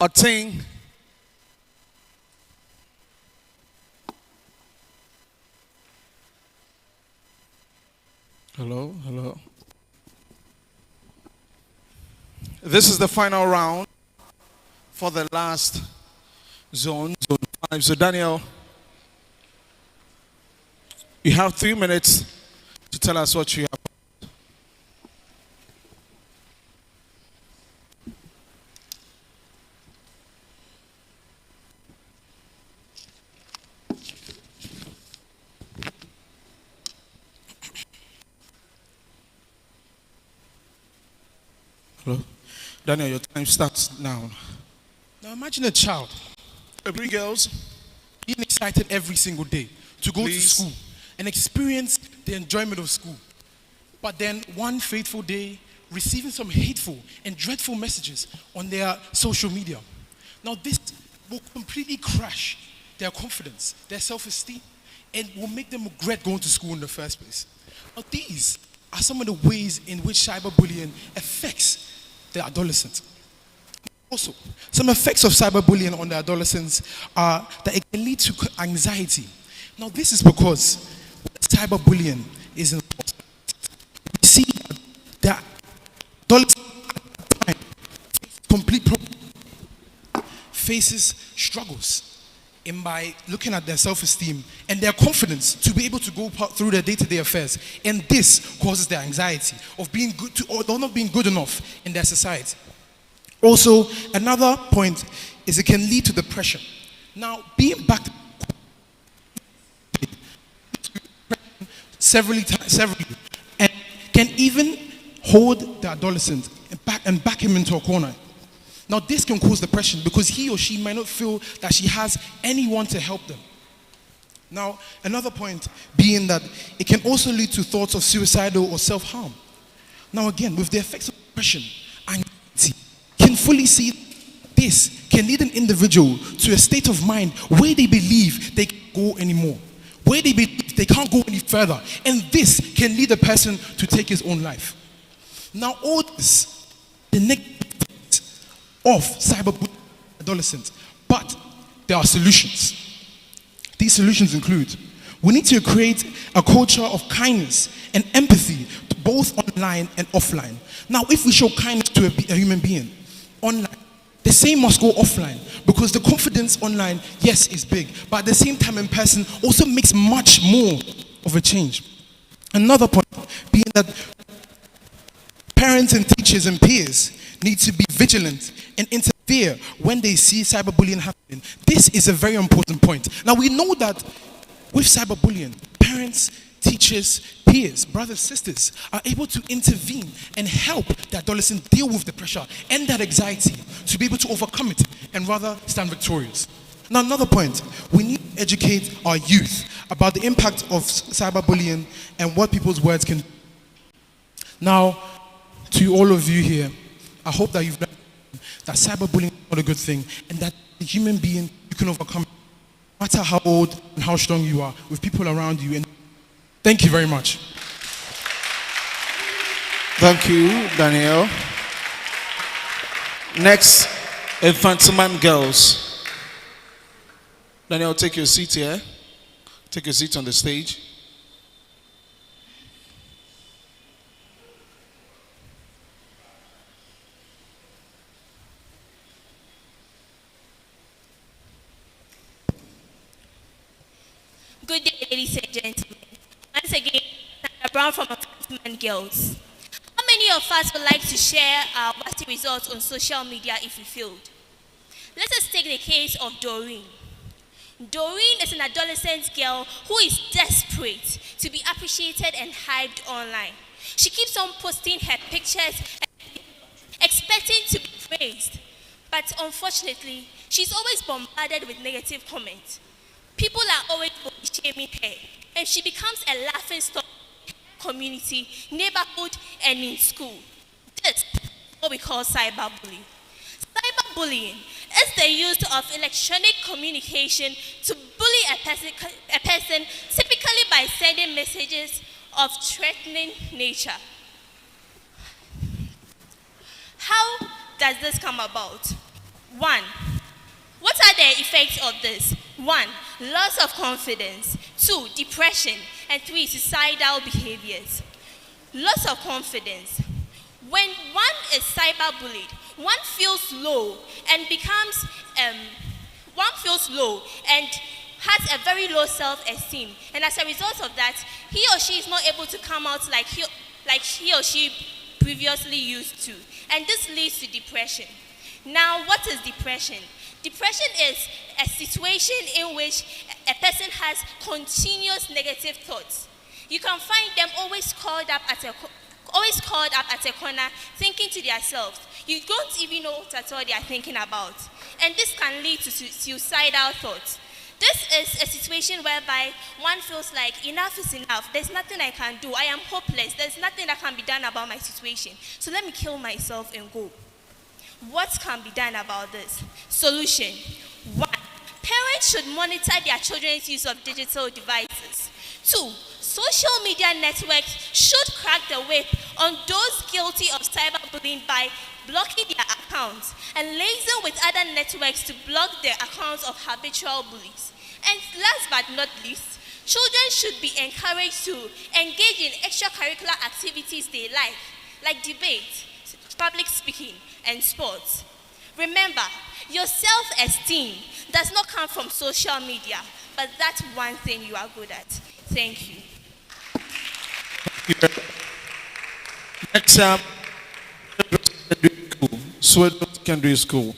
A: Oting. Hello, hello. This is the final round for the last zone, zone 5. So Daniel, you have 3 minutes to tell us what you have. Hello? Daniel, your time starts now.
I: Now imagine a child,
A: Three girls,
I: being excited every single day to go
A: Please.
I: to school and experience the enjoyment of school. But then one fateful day, receiving some hateful and dreadful messages on their social media. Now this will completely crash their confidence, their self-esteem, and will make them regret going to school in the first place. Now these are some of the ways in which cyberbullying affects the adolescent. Also, some effects of cyberbullying on the adolescents are that it can lead to anxiety. Now this is because cyberbullying is involved. We see that adolescents at the time faces struggles in by looking at their self-esteem and their confidence to be able to go through their day-to-day affairs, and this causes their anxiety of being good to, or not being good enough in their society. Also, another point is it can lead to depression. Now, being back several and can even hold the adolescent and back him into a corner. Now this can cause depression because he or she might not feel that she has anyone to help them. Now another point being that it can also lead to thoughts of suicidal or self-harm. Now again, with the effects of depression, anxiety, can fully see this can lead an individual to a state of mind where they believe they can't go anymore, where they believe they can't go any further, and this can lead a person to take his own life. Now all this, the negative of cyberbullying adolescents, but there are solutions. These solutions include, we need to create a culture of kindness and empathy both online and offline. Now if we show kindness to a human being online, the same must go offline, because the confidence online, yes, is big, but at the same time in person also makes much more of a change. Another point being that parents and teachers and peers need to be vigilant and interfere when they see cyberbullying happening. This is a very important point. Now we know that with cyberbullying, parents, teachers, peers, brothers, sisters are able to intervene and help the adolescent deal with the pressure and that anxiety to be able to overcome it and rather stand victorious. Now another point, we need to educate our youth about the impact of cyberbullying and what people's words can do. Now, to all of you here, I hope that you've learned that cyberbullying is not a good thing, and that a human being, you can overcome it, no matter how old and how strong you are, with people around you. And thank you very much.
A: Thank you, Daniel. Next, Infantiman girls. Daniel, take your seat here. Take your seat on the stage.
D: Good day, ladies and gentlemen. Once again, Sandra Brown from Infantiman Girls. How many of us would like to share our WASI results on social media if we failed? Let us take the case of Doreen. Doreen is an adolescent girl who is desperate to be appreciated and hyped online. She keeps on posting her pictures expecting to be praised. But unfortunately, she's always bombarded with negative comments. People are always shaming her, and she becomes a laughing stock in her community, neighborhood, and in school. This is what we call cyberbullying. Cyberbullying is the use of electronic communication to bully a person typically by sending messages of threatening nature. How does this come about? 1. What are the effects of this? 1. Loss of confidence. 2. Depression. And 3. Suicidal behaviors. Loss of confidence. When one is cyberbullied, one feels low and has a very low self-esteem. And as a result of that, he or she is not able to come out like he or she previously used to. And this leads to depression. Now, what is depression? Depression is a situation in which a person has continuous negative thoughts. You can find them always called up at a corner, thinking to themselves. You don't even know what at all they are thinking about. And this can lead to suicidal thoughts. This is a situation whereby one feels like enough is enough. There's nothing I can do. I am hopeless. There's nothing that can be done about my situation. So let me kill myself and go. What can be done about this? Solution. 1. Parents should monitor their children's use of digital devices. 2. Social media networks should crack the whip on those guilty of cyberbullying by blocking their accounts and liaising with other networks to block the accounts of habitual bullies. And last but not least, children should be encouraged to engage in extracurricular activities they like debate, public speaking, and sports. Remember, your self-esteem does not come from social media, but that's one thing you are good at. Thank you.
A: Next up, Sweden Secondary School.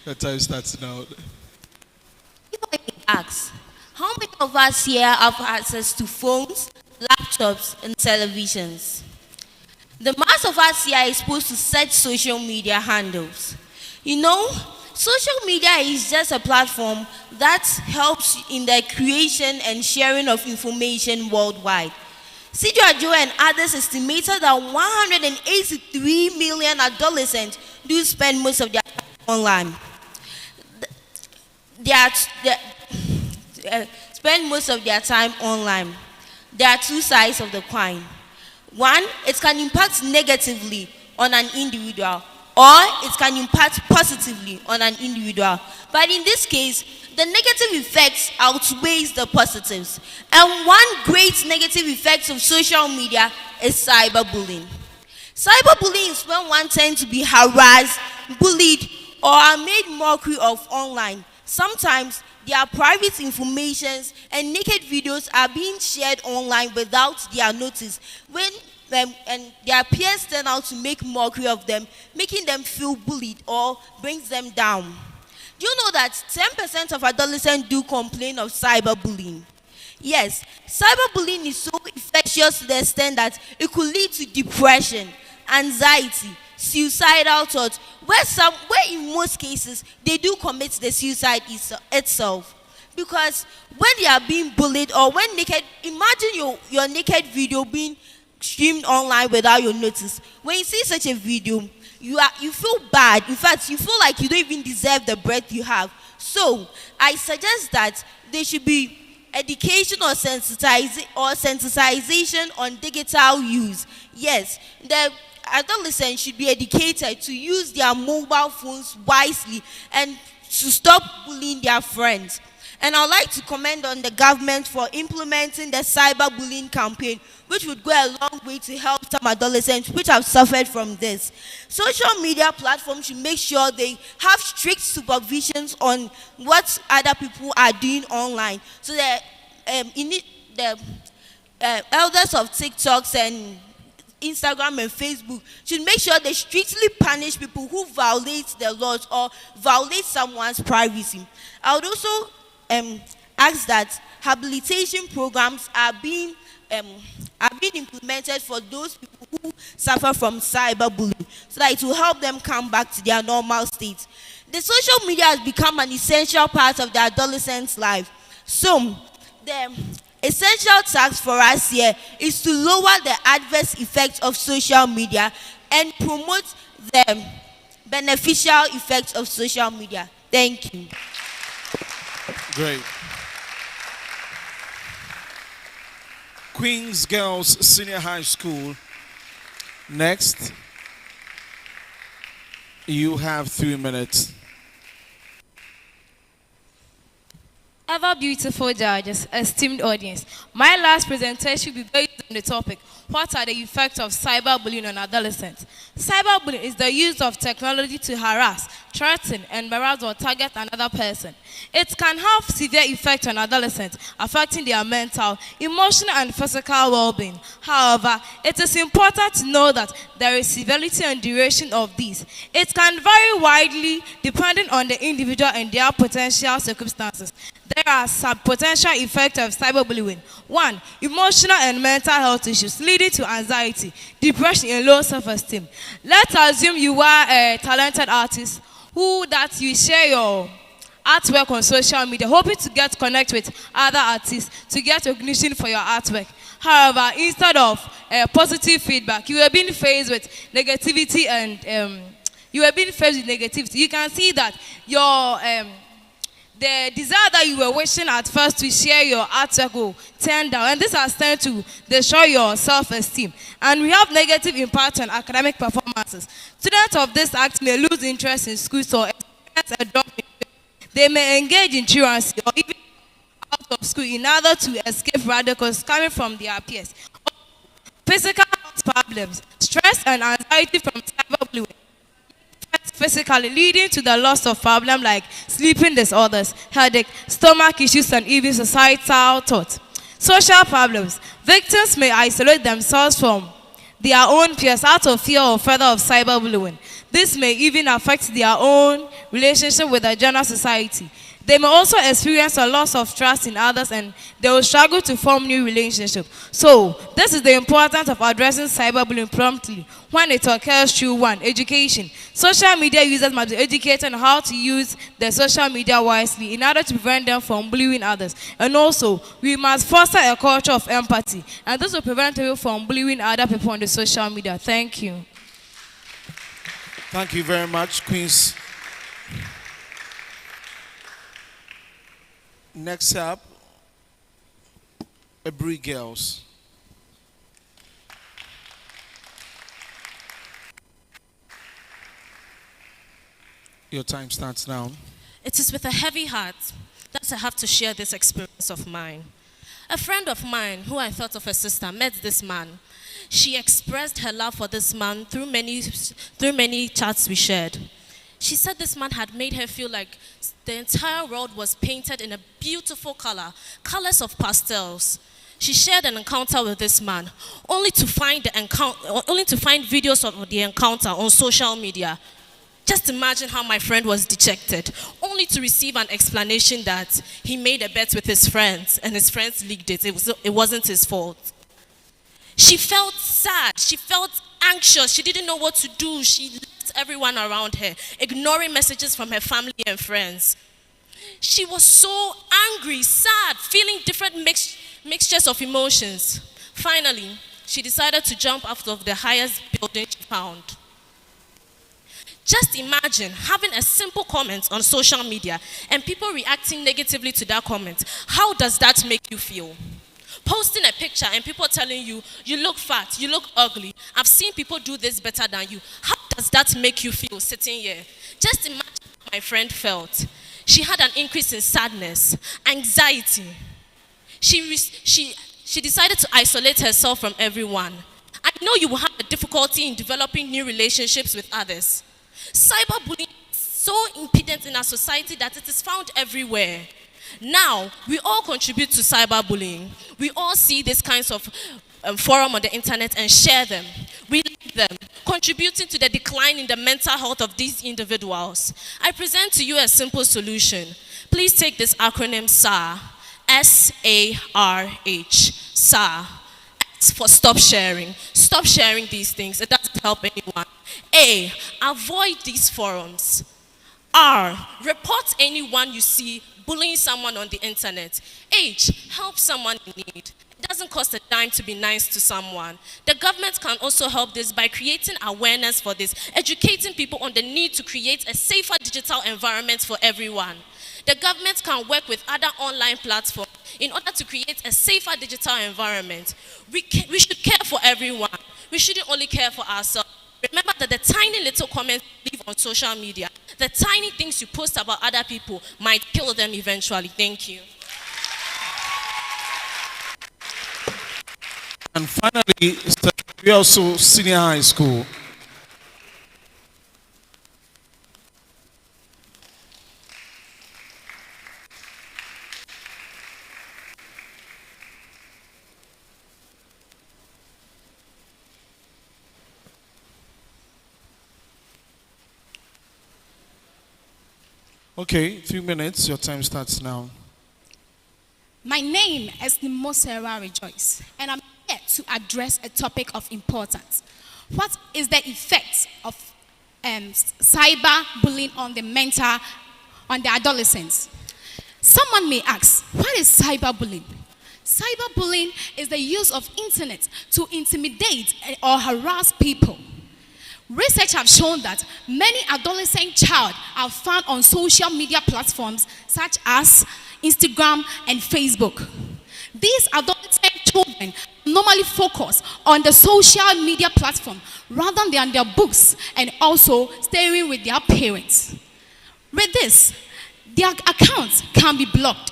A: Your time starts now.
J: Ask, how many of us here have access to phones, laptops, and televisions? The mass of us here are exposed to such social media handles. You know, social media is just a platform that helps in the creation and sharing of information worldwide. Joe and others estimated that 183 million adolescents do spend most of their time online. Spend most of their time online. There are two sides of the coin. One, it can impact negatively on an individual, or it can impact positively on an individual. But in this case, the negative effects outweighs the positives. And one great negative effect of social media is cyberbullying. Cyberbullying is when one tends to be harassed, bullied, or are made mockery of online. Sometimes their private informations and naked videos are being shared online without their notice. And their peers turn out to make mockery of them, making them feel bullied or brings them down. Do you know that 10% of adolescents do complain of cyberbullying? Yes, cyberbullying is so infectious to the extent that it could lead to depression, anxiety, suicidal thoughts, where in most cases they do commit the suicide itself. Because when they are being bullied or when naked, imagine your naked video being streamed online without your notice. When you see such a video, you feel bad. In fact, you feel like you don't even deserve the breath you have. So I suggest that there should be education or sensitization on digital use. Yes, the adolescents should be educated to use their mobile phones wisely and to stop bullying their friends. And I'd like to commend on the government for implementing the cyberbullying campaign, which would go a long way to help some adolescents which have suffered from this. Social media platforms should make sure they have strict supervisions on what other people are doing online. So that the elders of TikToks and Instagram and Facebook should make sure they strictly punish people who violate the laws or violate someone's privacy. I would also ask that habilitation programs are being implemented for those people who suffer from cyberbullying so that it will help them come back to their normal state. The social media has become an essential part of the adolescent's life. So, the essential task for us here is to lower the adverse effects of social media and promote the beneficial effects of social media. Thank you.
A: Great. Queens Girls Senior High School. Next, you have 3 minutes.
F: Ever beautiful judges, esteemed audience, my last presentation will be based on the topic, what are the effects of cyberbullying on adolescents? Cyberbullying is the use of technology to harass, threaten, embarrass or target another person. It can have severe effects on adolescents, affecting their mental, emotional, and physical well-being. However, it is important to know that there is severity and duration of these. It can vary widely depending on the individual and their potential circumstances. There are some potential effects of cyberbullying. 1. Emotional and mental health issues leading to anxiety, depression, and low self-esteem. Let's assume you are a talented artist that you share your artwork on social media, hoping to get connect with other artists to get recognition for your artwork. However, instead of positive feedback, you are being faced with negativity and you can see that your the desire that you were wishing at first to share your artwork will turn down, and this has turned to destroy your self-esteem. And we have negative impact on academic performances. Students of this act may lose interest in schools or experience a drop in grades. They may engage in truancy or even out of school in order to escape radicals coming from their peers. Physical health problems, stress and anxiety from cyberbullying. Physically, leading to the loss of problems like sleeping disorders, headache, stomach issues, and even societal thought. Social problems. Victims may isolate themselves from their own peers out of fear or further of cyberbullying. This may even affect their own relationship with the general society. They may also experience a loss of trust in others and they will struggle to form new relationships. So, this is the importance of addressing cyberbullying promptly when it occurs through 1. Education. Social media users must be educated on how to use the social media wisely in order to prevent them from bullying others. And also, we must foster a culture of empathy, and this will prevent people from bullying other people on the social media. Thank you.
A: Thank you very much, Queens. Next up, Abri Girls. Your time starts now.
G: It is with a heavy heart that I have to share this experience of mine. A friend of mine, who I thought of a sister, met this man. She expressed her love for this man through many chats we shared. She said this man had made her feel like the entire world was painted in a beautiful color, colors of pastels. She shared an encounter with this man, only to find videos of the encounter on social media. Just imagine how my friend was dejected, only to receive an explanation that he made a bet with his friends and his friends leaked it. It wasn't his fault. She felt sad. She felt anxious. She didn't know what to do. She left everyone around her, ignoring messages from her family and friends. She was so angry, sad, feeling different mixtures of emotions. Finally, she decided to jump out of the highest building she found. Just imagine having a simple comment on social media and people reacting negatively to that comment. How does that make you feel? Posting a picture and people telling you, you look fat, you look ugly. I've seen people do this better than you. How does that make you feel sitting here? Just imagine how my friend felt. She had an increase in sadness, anxiety. She decided to isolate herself from everyone. I know you will have a difficulty in developing new relationships with others. Cyberbullying is so impedant in our society that it is found everywhere. Now, we all contribute to cyberbullying. We all see these kinds of forum on the internet and share them. We like them, contributing to the decline in the mental health of these individuals. I present to you a simple solution. Please take this acronym SARH, S-A-R-H, SARH. for stop sharing. Stop sharing these things. It doesn't help anyone. A, avoid these forums. R, report anyone you see bullying someone on the internet. H, help someone in need. It doesn't cost a dime to be nice to someone. The government can also help this by creating awareness for this, educating people on the need to create a safer digital environment for everyone. The government can work with other online platforms in order to create a safer digital environment. We should care for everyone. We shouldn't only care for ourselves. Remember that the tiny little comments you leave on social media, the tiny things you post about other people might kill them eventually. Thank you.
A: And finally, we also senior high school. Okay, 3 minutes. Your time starts now.
T: My name is Nimosera Rejoice, and I'm here to address a topic of importance. What is the effect of cyber bullying on the adolescents? Someone may ask, what is cyberbullying? Cyberbullying is the use of internet to intimidate or harass people. Research have shown that many adolescent children are found on social media platforms such as Instagram and Facebook. These adolescent children normally focus on the social media platform rather than their books and also staying with their parents. With this, their accounts can be blocked.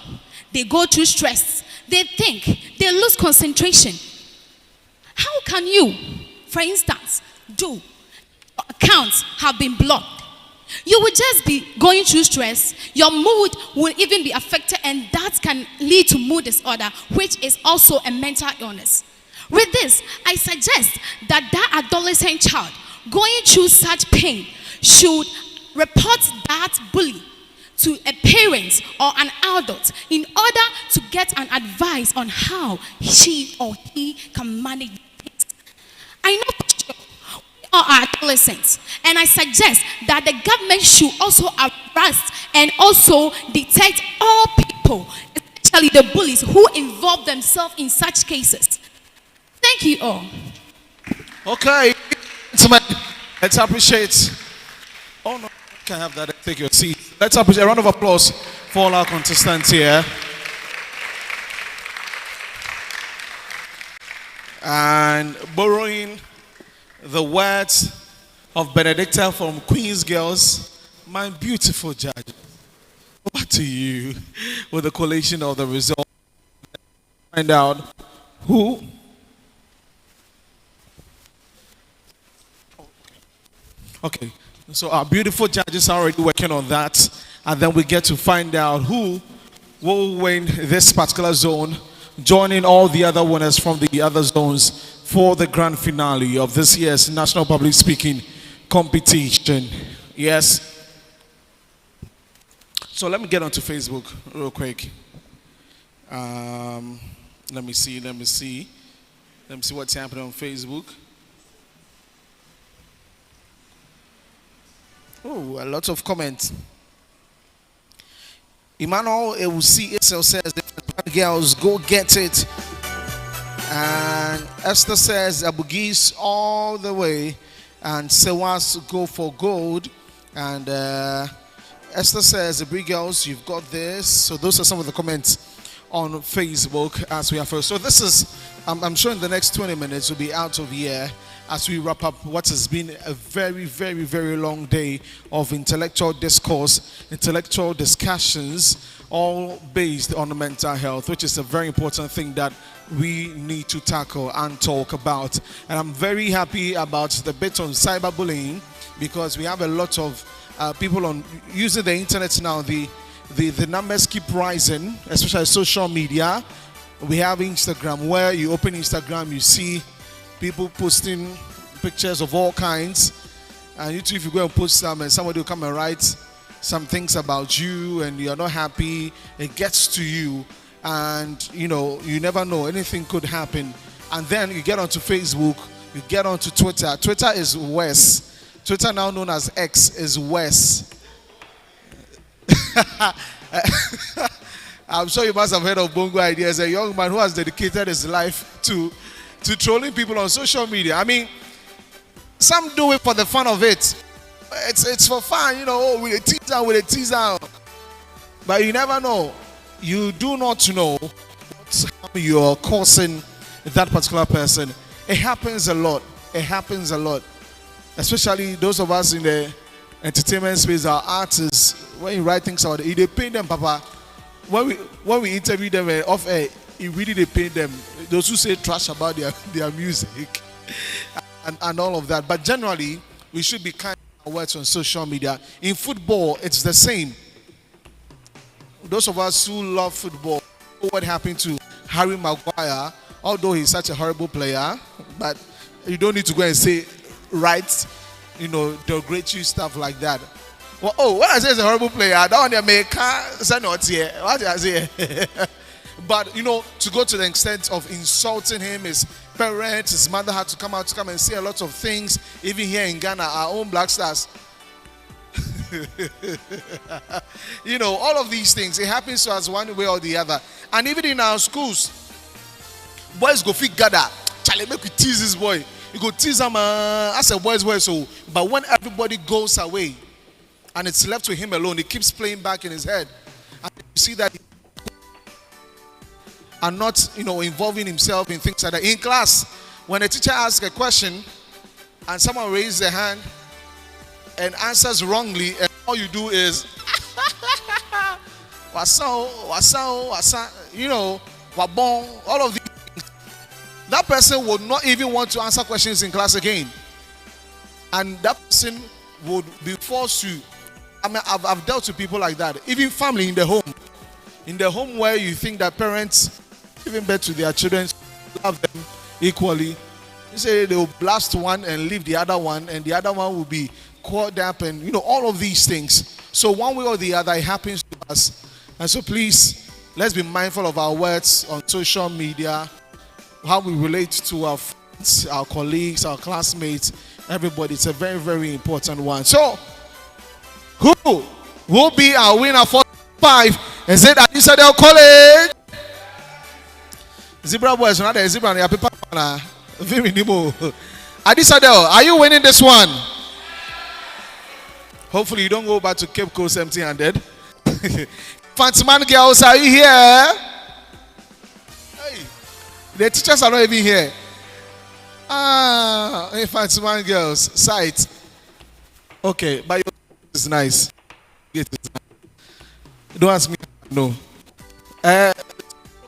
T: They go through stress. They think. They lose concentration. How can you, for instance, do accounts have been blocked? You will just be going through stress. Your mood will even be affected, and that can lead to mood disorder, which is also a mental illness. With this, I suggest that adolescent child going through such pain should report that bully to a parent or an adult in order to get an advice on how she or he can manage it. I know for sure we are adolescents, and I suggest that the government should also arrest and also detect all people, especially the bullies who involve themselves in such cases. Thank you all.
A: Okay, let's appreciate. Oh no, you can have that. Take your seat. Let's appreciate a round of applause for all our contestants here. And borrowing the words of Benedicta from Queen's Girls, my beautiful judge. Over to you with the collation of the results. Find out who. Okay, so our beautiful judges are already working on that, and then we get to find out who will win this particular zone, joining all the other winners from the other zones for the grand finale of this year's National Public Speaking Competition. Yes. So let me get onto Facebook real quick. Let me see what's happening on Facebook. Oh, a lot of comments. Emmanuel Ewusi Isel says, girls, go get it. And Esther says, Abugis all the way. And Sewas go for gold. And Esther says, the big girls, you've got this. So those are some of the comments on Facebook as we are first. So this is, I'm sure in the next 20 minutes we'll be out of here as we wrap up what has been a very, very, very long day of intellectual discourse, intellectual discussions, all based on mental health, which is a very important thing that we need to tackle and talk about. And I'm very happy about the bit on cyberbullying, because we have a lot of people on using the internet now. The numbers keep rising, especially social media. We have Instagram, where you open Instagram, you see people posting pictures of all kinds, and you too, if you go and post some and somebody will come and write some things about you and you're not happy, it gets to you, and you know, you never know, anything could happen And then you get onto Facebook, you get onto Twitter. Twitter is worse. Twitter, now known as X, is worse. I'm sure you must have heard of Bongo Ideas, a young man who has dedicated his life to trolling people on social media. I mean, some do it for the fun of it. It's for fun, with a teaser. But you never know. You do not know what harm you're causing that particular person. It happens a lot. It happens a lot. Especially those of us in the entertainment space, our artists, when you write things out, they pain them, Papa. When we interview them off air, it really they pain them. Those who say trash about their music and all of that. But generally, we should be kind of words on social media. In football, it's the same. Those of us who love football know what happened to Harry Maguire, although he's such a horrible player, but you don't need to go and say derogate you, stuff like that. Well, when I say he's a horrible player, I don't want to make say not here. What did I say? But to go to the extent of insulting him, his parents, his mother had to come and say a lot of things. Even here in Ghana, our own Black Stars. All of these things, it happens to us one way or the other. And even in our schools, boys go fit gather. Charlie, make we tease this boy. You go tease him as a boy's boy. So, but when everybody goes away and it's left with him alone, he keeps playing back in his head. And you see that and not involving himself in things like that. In class, when a teacher asks a question and someone raises their hand and answers wrongly, and all you do is wabong, all of these things. That person would not even want to answer questions in class again. And that person would be forced to, I've dealt with people like that. Even family in the home where you think that parents giving birth to their children love them equally. You say they will blast one and leave the other one, and the other one will be caught up, and all of these things. So one way or the other, it happens to us. And so please, let's be mindful of our words on social media, how we relate to our friends, our colleagues, our classmates, everybody. It's a very, very important one. So, who will be our winner for 5? Is it Adisadel College? Zebra boys, not a zebra. Adisadel, are you winning this one? Hopefully you don't go back to Cape Coast empty-handed. Fantsman girls, are you here? Hey, the teachers are not even here. Hey, Fantsman girls, sight. Okay, but your is nice. Don't ask me. No.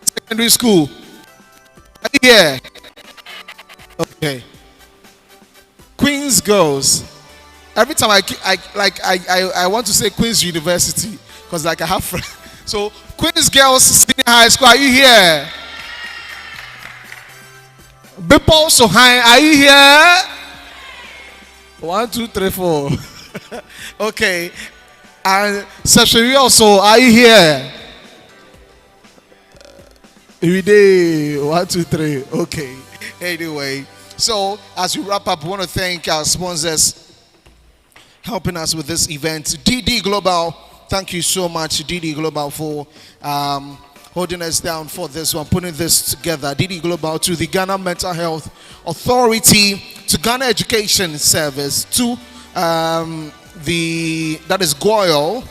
A: Secondary school. Are you here? Okay. Queens girls. Every time I want to say Queen's University because I have friends. So Queen's Girls Senior High School, are you here? Bipol so high, are you here? 1, 2, 3, 4. Okay. And Seshiri also, are you here? Every day, 1, 2, 3. Okay. Anyway, so as we wrap up, we want to thank our sponsors helping us with this event. DD Global, thank you so much, DD Global, for holding us down for this one, putting this together. DD Global, to the Ghana Mental Health Authority, to Ghana Education Service, to that is Goyle,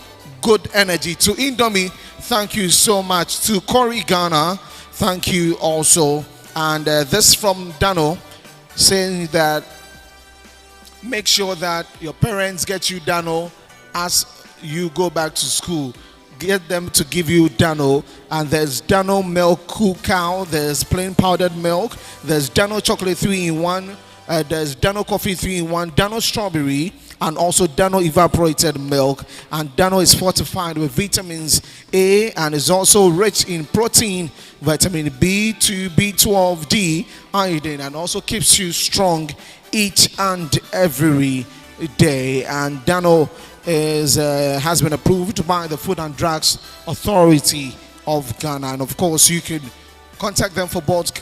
A: Good Energy, to Indomie, thank you so much, to Corey Ghana, thank you also. And this from Dano, saying that make sure that your parents get you Dano as you go back to school. Get them to give you Dano. And there's Dano milk cool cow. There's plain powdered milk. There's Dano chocolate 3-in-1. There's Dano coffee 3-in-1. Dano strawberry. And also Dano evaporated milk. And Dano is fortified with vitamins A and is also rich in protein, vitamin B2, B12, D, iodine, and also keeps you strong each and every day. And Dano has been approved by the Food and Drugs Authority of Ghana. And of course, you can contact them for bulk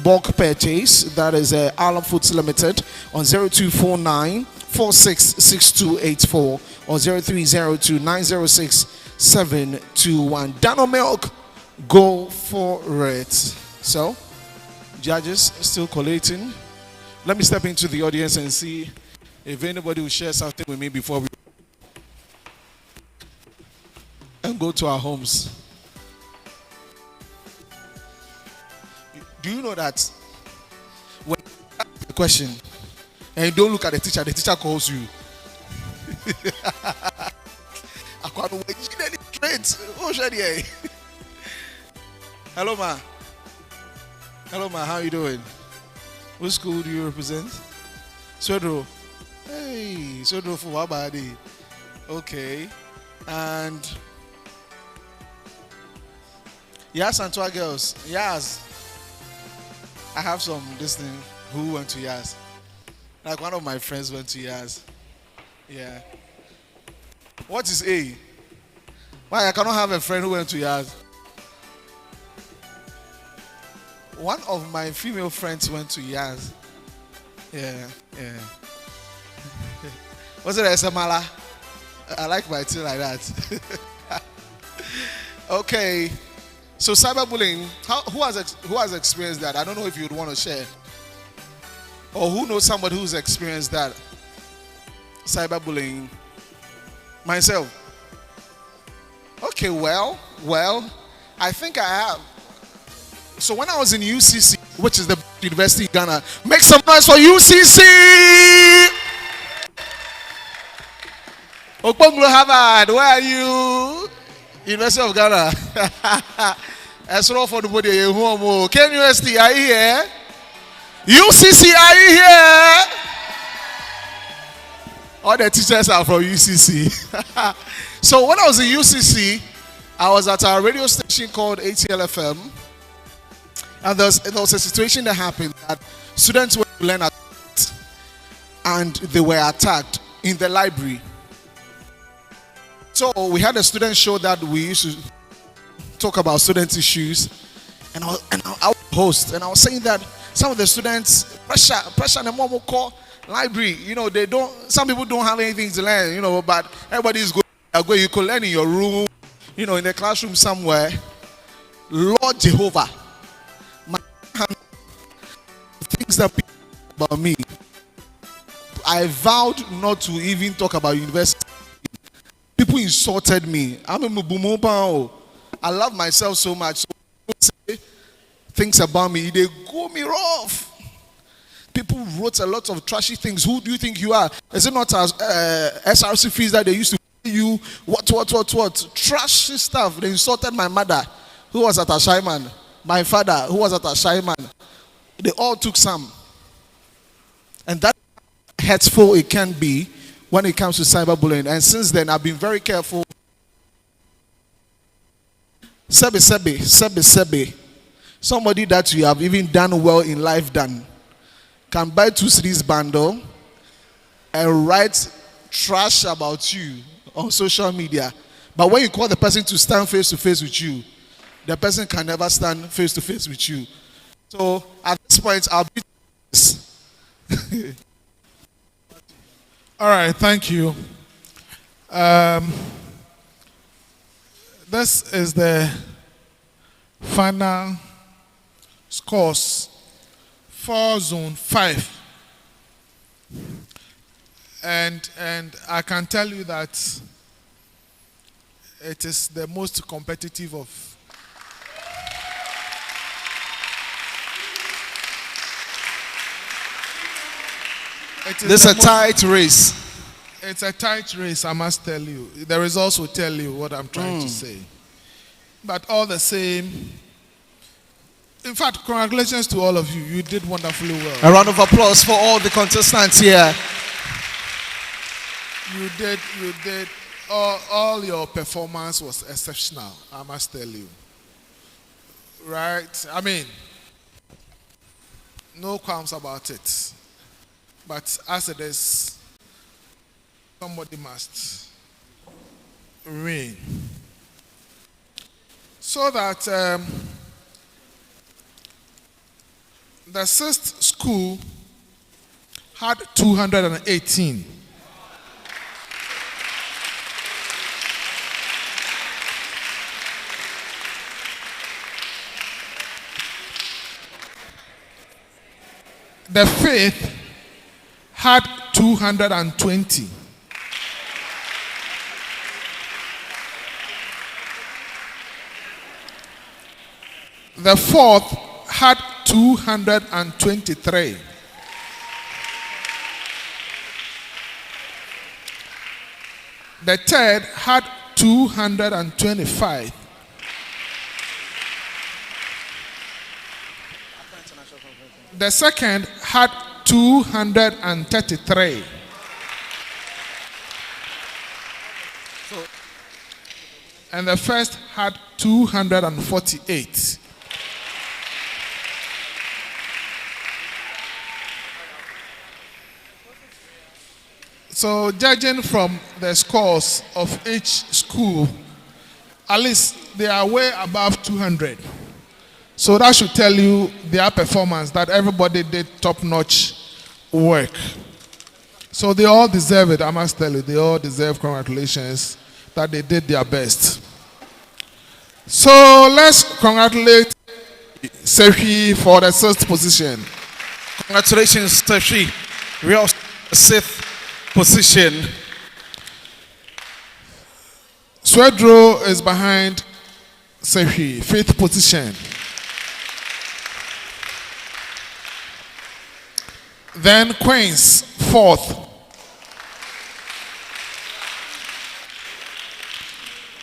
A: bulk purchase, that is Alam Foods Limited, on 0249 466284 or 0302 906 721. Dano Milk, go for it. So, judges still collating. Let me step into the audience and see if anybody will share something with me before we and go to our homes. Do you know that when you ask the question and you don't look at the teacher calls you? Hello, ma. Hello, ma. How are you doing? What school do you represent? Swedro. Hey, Swedro for Wabadi. Okay. And Yas and two girls. Yas. I have some this thing who went to Yas. Like one of my friends went to Yas. Yeah. What is A? Why I cannot have a friend who went to Yas? One of my female friends went to Yas. Yeah. Was it Esamala? I like my tea like that. Okay. So cyberbullying, who has experienced that? I don't know if you'd want to share. Or who knows somebody who's experienced that? Cyberbullying. Myself. Okay, well, I think I have. So when I was in UCC, which is the University of Ghana, make some noise for UCC! Okponglo Harvard, where are you? University of Ghana. As well for the body, KNUST, are you here? UCC, are you here? All the teachers are from UCC. So when I was in UCC, I was at a radio station called ATLFM. And there was a situation that happened that students were to learn and they were attacked in the library. So we had a student show that we used to talk about student issues, and I was host, and I was saying that some of the students pressure the mom will call library. You know, some people don't have anything to learn, you know, but everybody is going. You could learn in your room, you know, in the classroom somewhere. Lord Jehovah, things that people about me, I vowed not to even talk about university. People insulted me. I'm a Mubumopao. I love myself so much. So people say things about me, they go me rough. People wrote a lot of trashy things. Who do you think you are? Is it not as SRC fees that they used to pay you? What? Trashy stuff. They insulted my mother, who was at Ashaiman. My father, who was at Ashaiman. They all took some. And that's hurtful it can be when it comes to cyberbullying. And since then, I've been very careful. Sebe. Somebody that you have even done well in life can buy 2 CDs bundle and write trash about you on social media. But when you call the person to stand face to face with you, the person can never stand face to face with you. So at this point, I'll be this.
B: All right, thank you. This is the final scores for Zone 5. And I can tell you that it is the most competitive of.
A: This is a tight race.
B: It's a tight race, I must tell you. The results will tell you what I'm trying to say. But all the same, in fact, congratulations to all of you. You did wonderfully well.
A: A round of applause for all the contestants here.
B: You did. All your performance was exceptional, I must tell you. Right? I mean, no qualms about it. But as it is, somebody must reign. So that The sixth school had 218. The fifth had 220. The fourth had 223. The third had 225. The second had 233. And the first had 248. So, judging from the scores of each school, at least they are way above 200. So that should tell you their performance, that everybody did top-notch work. So they all deserve it, I must tell you. They all deserve congratulations that they did their best. So let's congratulate Sefi for the sixth position.
A: Congratulations, Sefi. Real sixth position.
B: Swedro is behind Sefi, fifth position. Then Queens, fourth.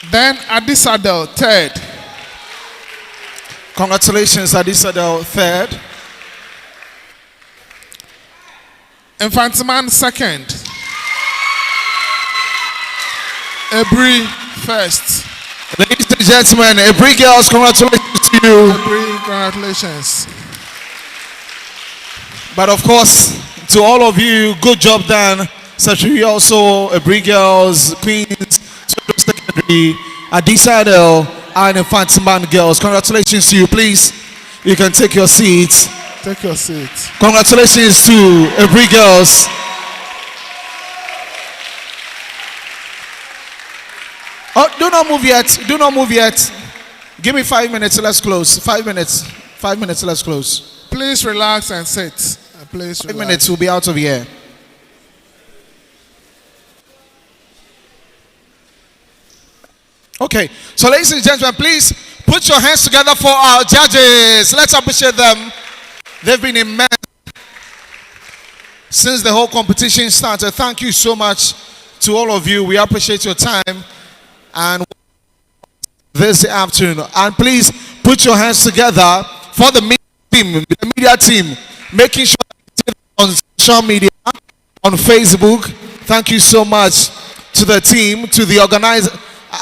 B: Then Adisadel, third.
A: Congratulations, Adisadel, third.
B: Infantiman, second. Ebri, first.
A: Ladies and gentlemen, Ebri girls, congratulations to you.
B: Ebri, congratulations.
A: But of course, to all of you, good job done. Especially also Ebri girls, Queens, Secondary, Adisadel, and Infantiman girls. Congratulations to you. Please, you can take your seats.
B: Take your seats.
A: Congratulations to Ebri girls. Oh, do not move yet. Do not move yet. Give me 5 minutes. Let's close. 5 minutes. 5 minutes. Let's close.
B: Please relax and sit. Please
A: 5 minutes. We'll be out of here. Okay. So, ladies and gentlemen, please put your hands together for our judges. Let's appreciate them. They've been immense since the whole competition started. Thank you so much to all of you. We appreciate your time and this afternoon. And please put your hands together for the media team, making sure that on social media, on Facebook. Thank you so much to the team, to the organizer,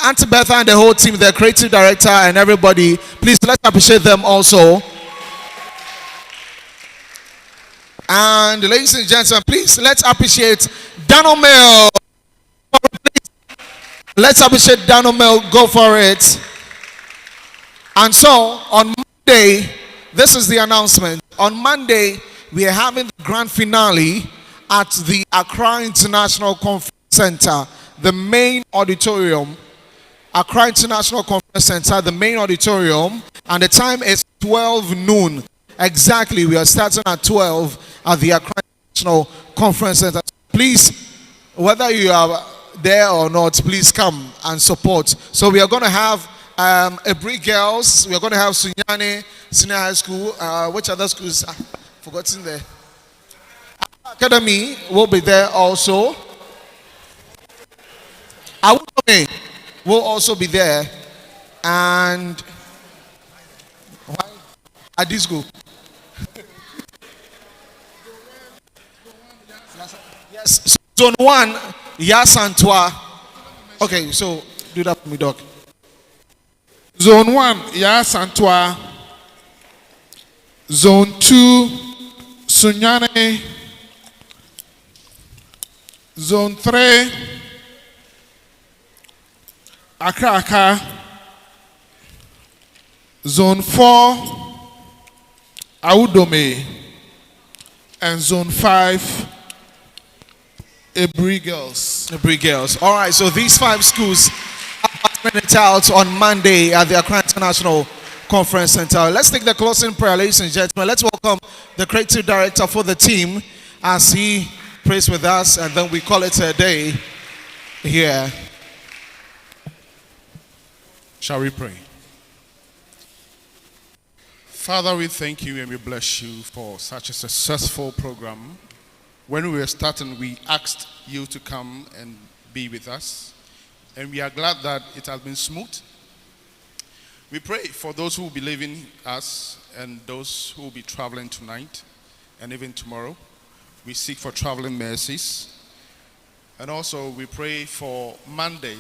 A: Auntie Betha and the whole team, the creative director and everybody. Please, let's appreciate them also. And ladies and gentlemen, please, let's appreciate Danomel. Let's appreciate Danomel. Go for it. And so, on Monday, this is the announcement. On Monday, we are having the grand finale at the Accra International Conference Center, the main auditorium. Accra International Conference Center, the main auditorium. And the time is 12 noon. Exactly, we are starting at 12 at the Accra International Conference Center. Please, whether you are there or not, please come and support. So we are going to have Ebri girls. We are going to have Sunyane Senior High School. Which other schools? Forgotten there. Academy will be there also. Awudome will also be there. And why? Adisco. Yes, Zone 1, Yasantwa. Okay, so do that for me, Doc.
B: Zone 1, Yasantwa. Zone 2, Sunyane. Zone 3, Accra. Zone 4, Audome, and Zone 5, Ebri Girls.
A: Ebri Girls. All right, so these 5 schools are it out on Monday at the Accra International Conference Center. Let's take the closing prayer, ladies and gentlemen. Let's welcome the creative director for the team as he prays with us, and then we call it a day here.
B: Shall we pray? Father, we thank you and we bless you for such a successful program. When we were starting, we asked you to come and be with us, and we are glad that it has been smooth. We pray for those who will be leaving us and those who will be traveling tonight and even tomorrow. We seek for traveling mercies. And also we pray for Monday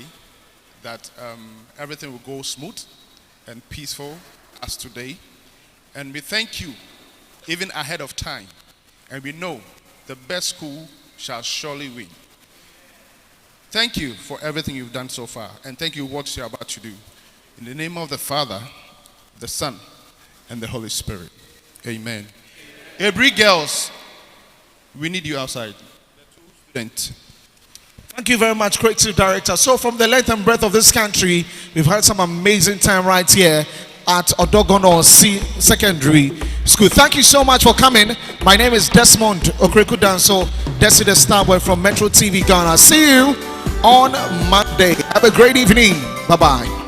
B: that everything will go smooth and peaceful as today. And we thank you even ahead of time. And we know the best school shall surely win. Thank you for everything you've done so far. And thank you for what you're about to do. In the name of the Father, the Son, and the Holy Spirit. Amen. Every girls, we need you outside.
A: Thank you very much, creative director. So from the length and breadth of this country, we've had some amazing time right here at Odogono Secondary School. Thank you so much for coming. My name is Desmond Okreku Danso, Desi the Starboy from Metro TV Ghana. See you on Monday. Have a great evening. Bye-bye.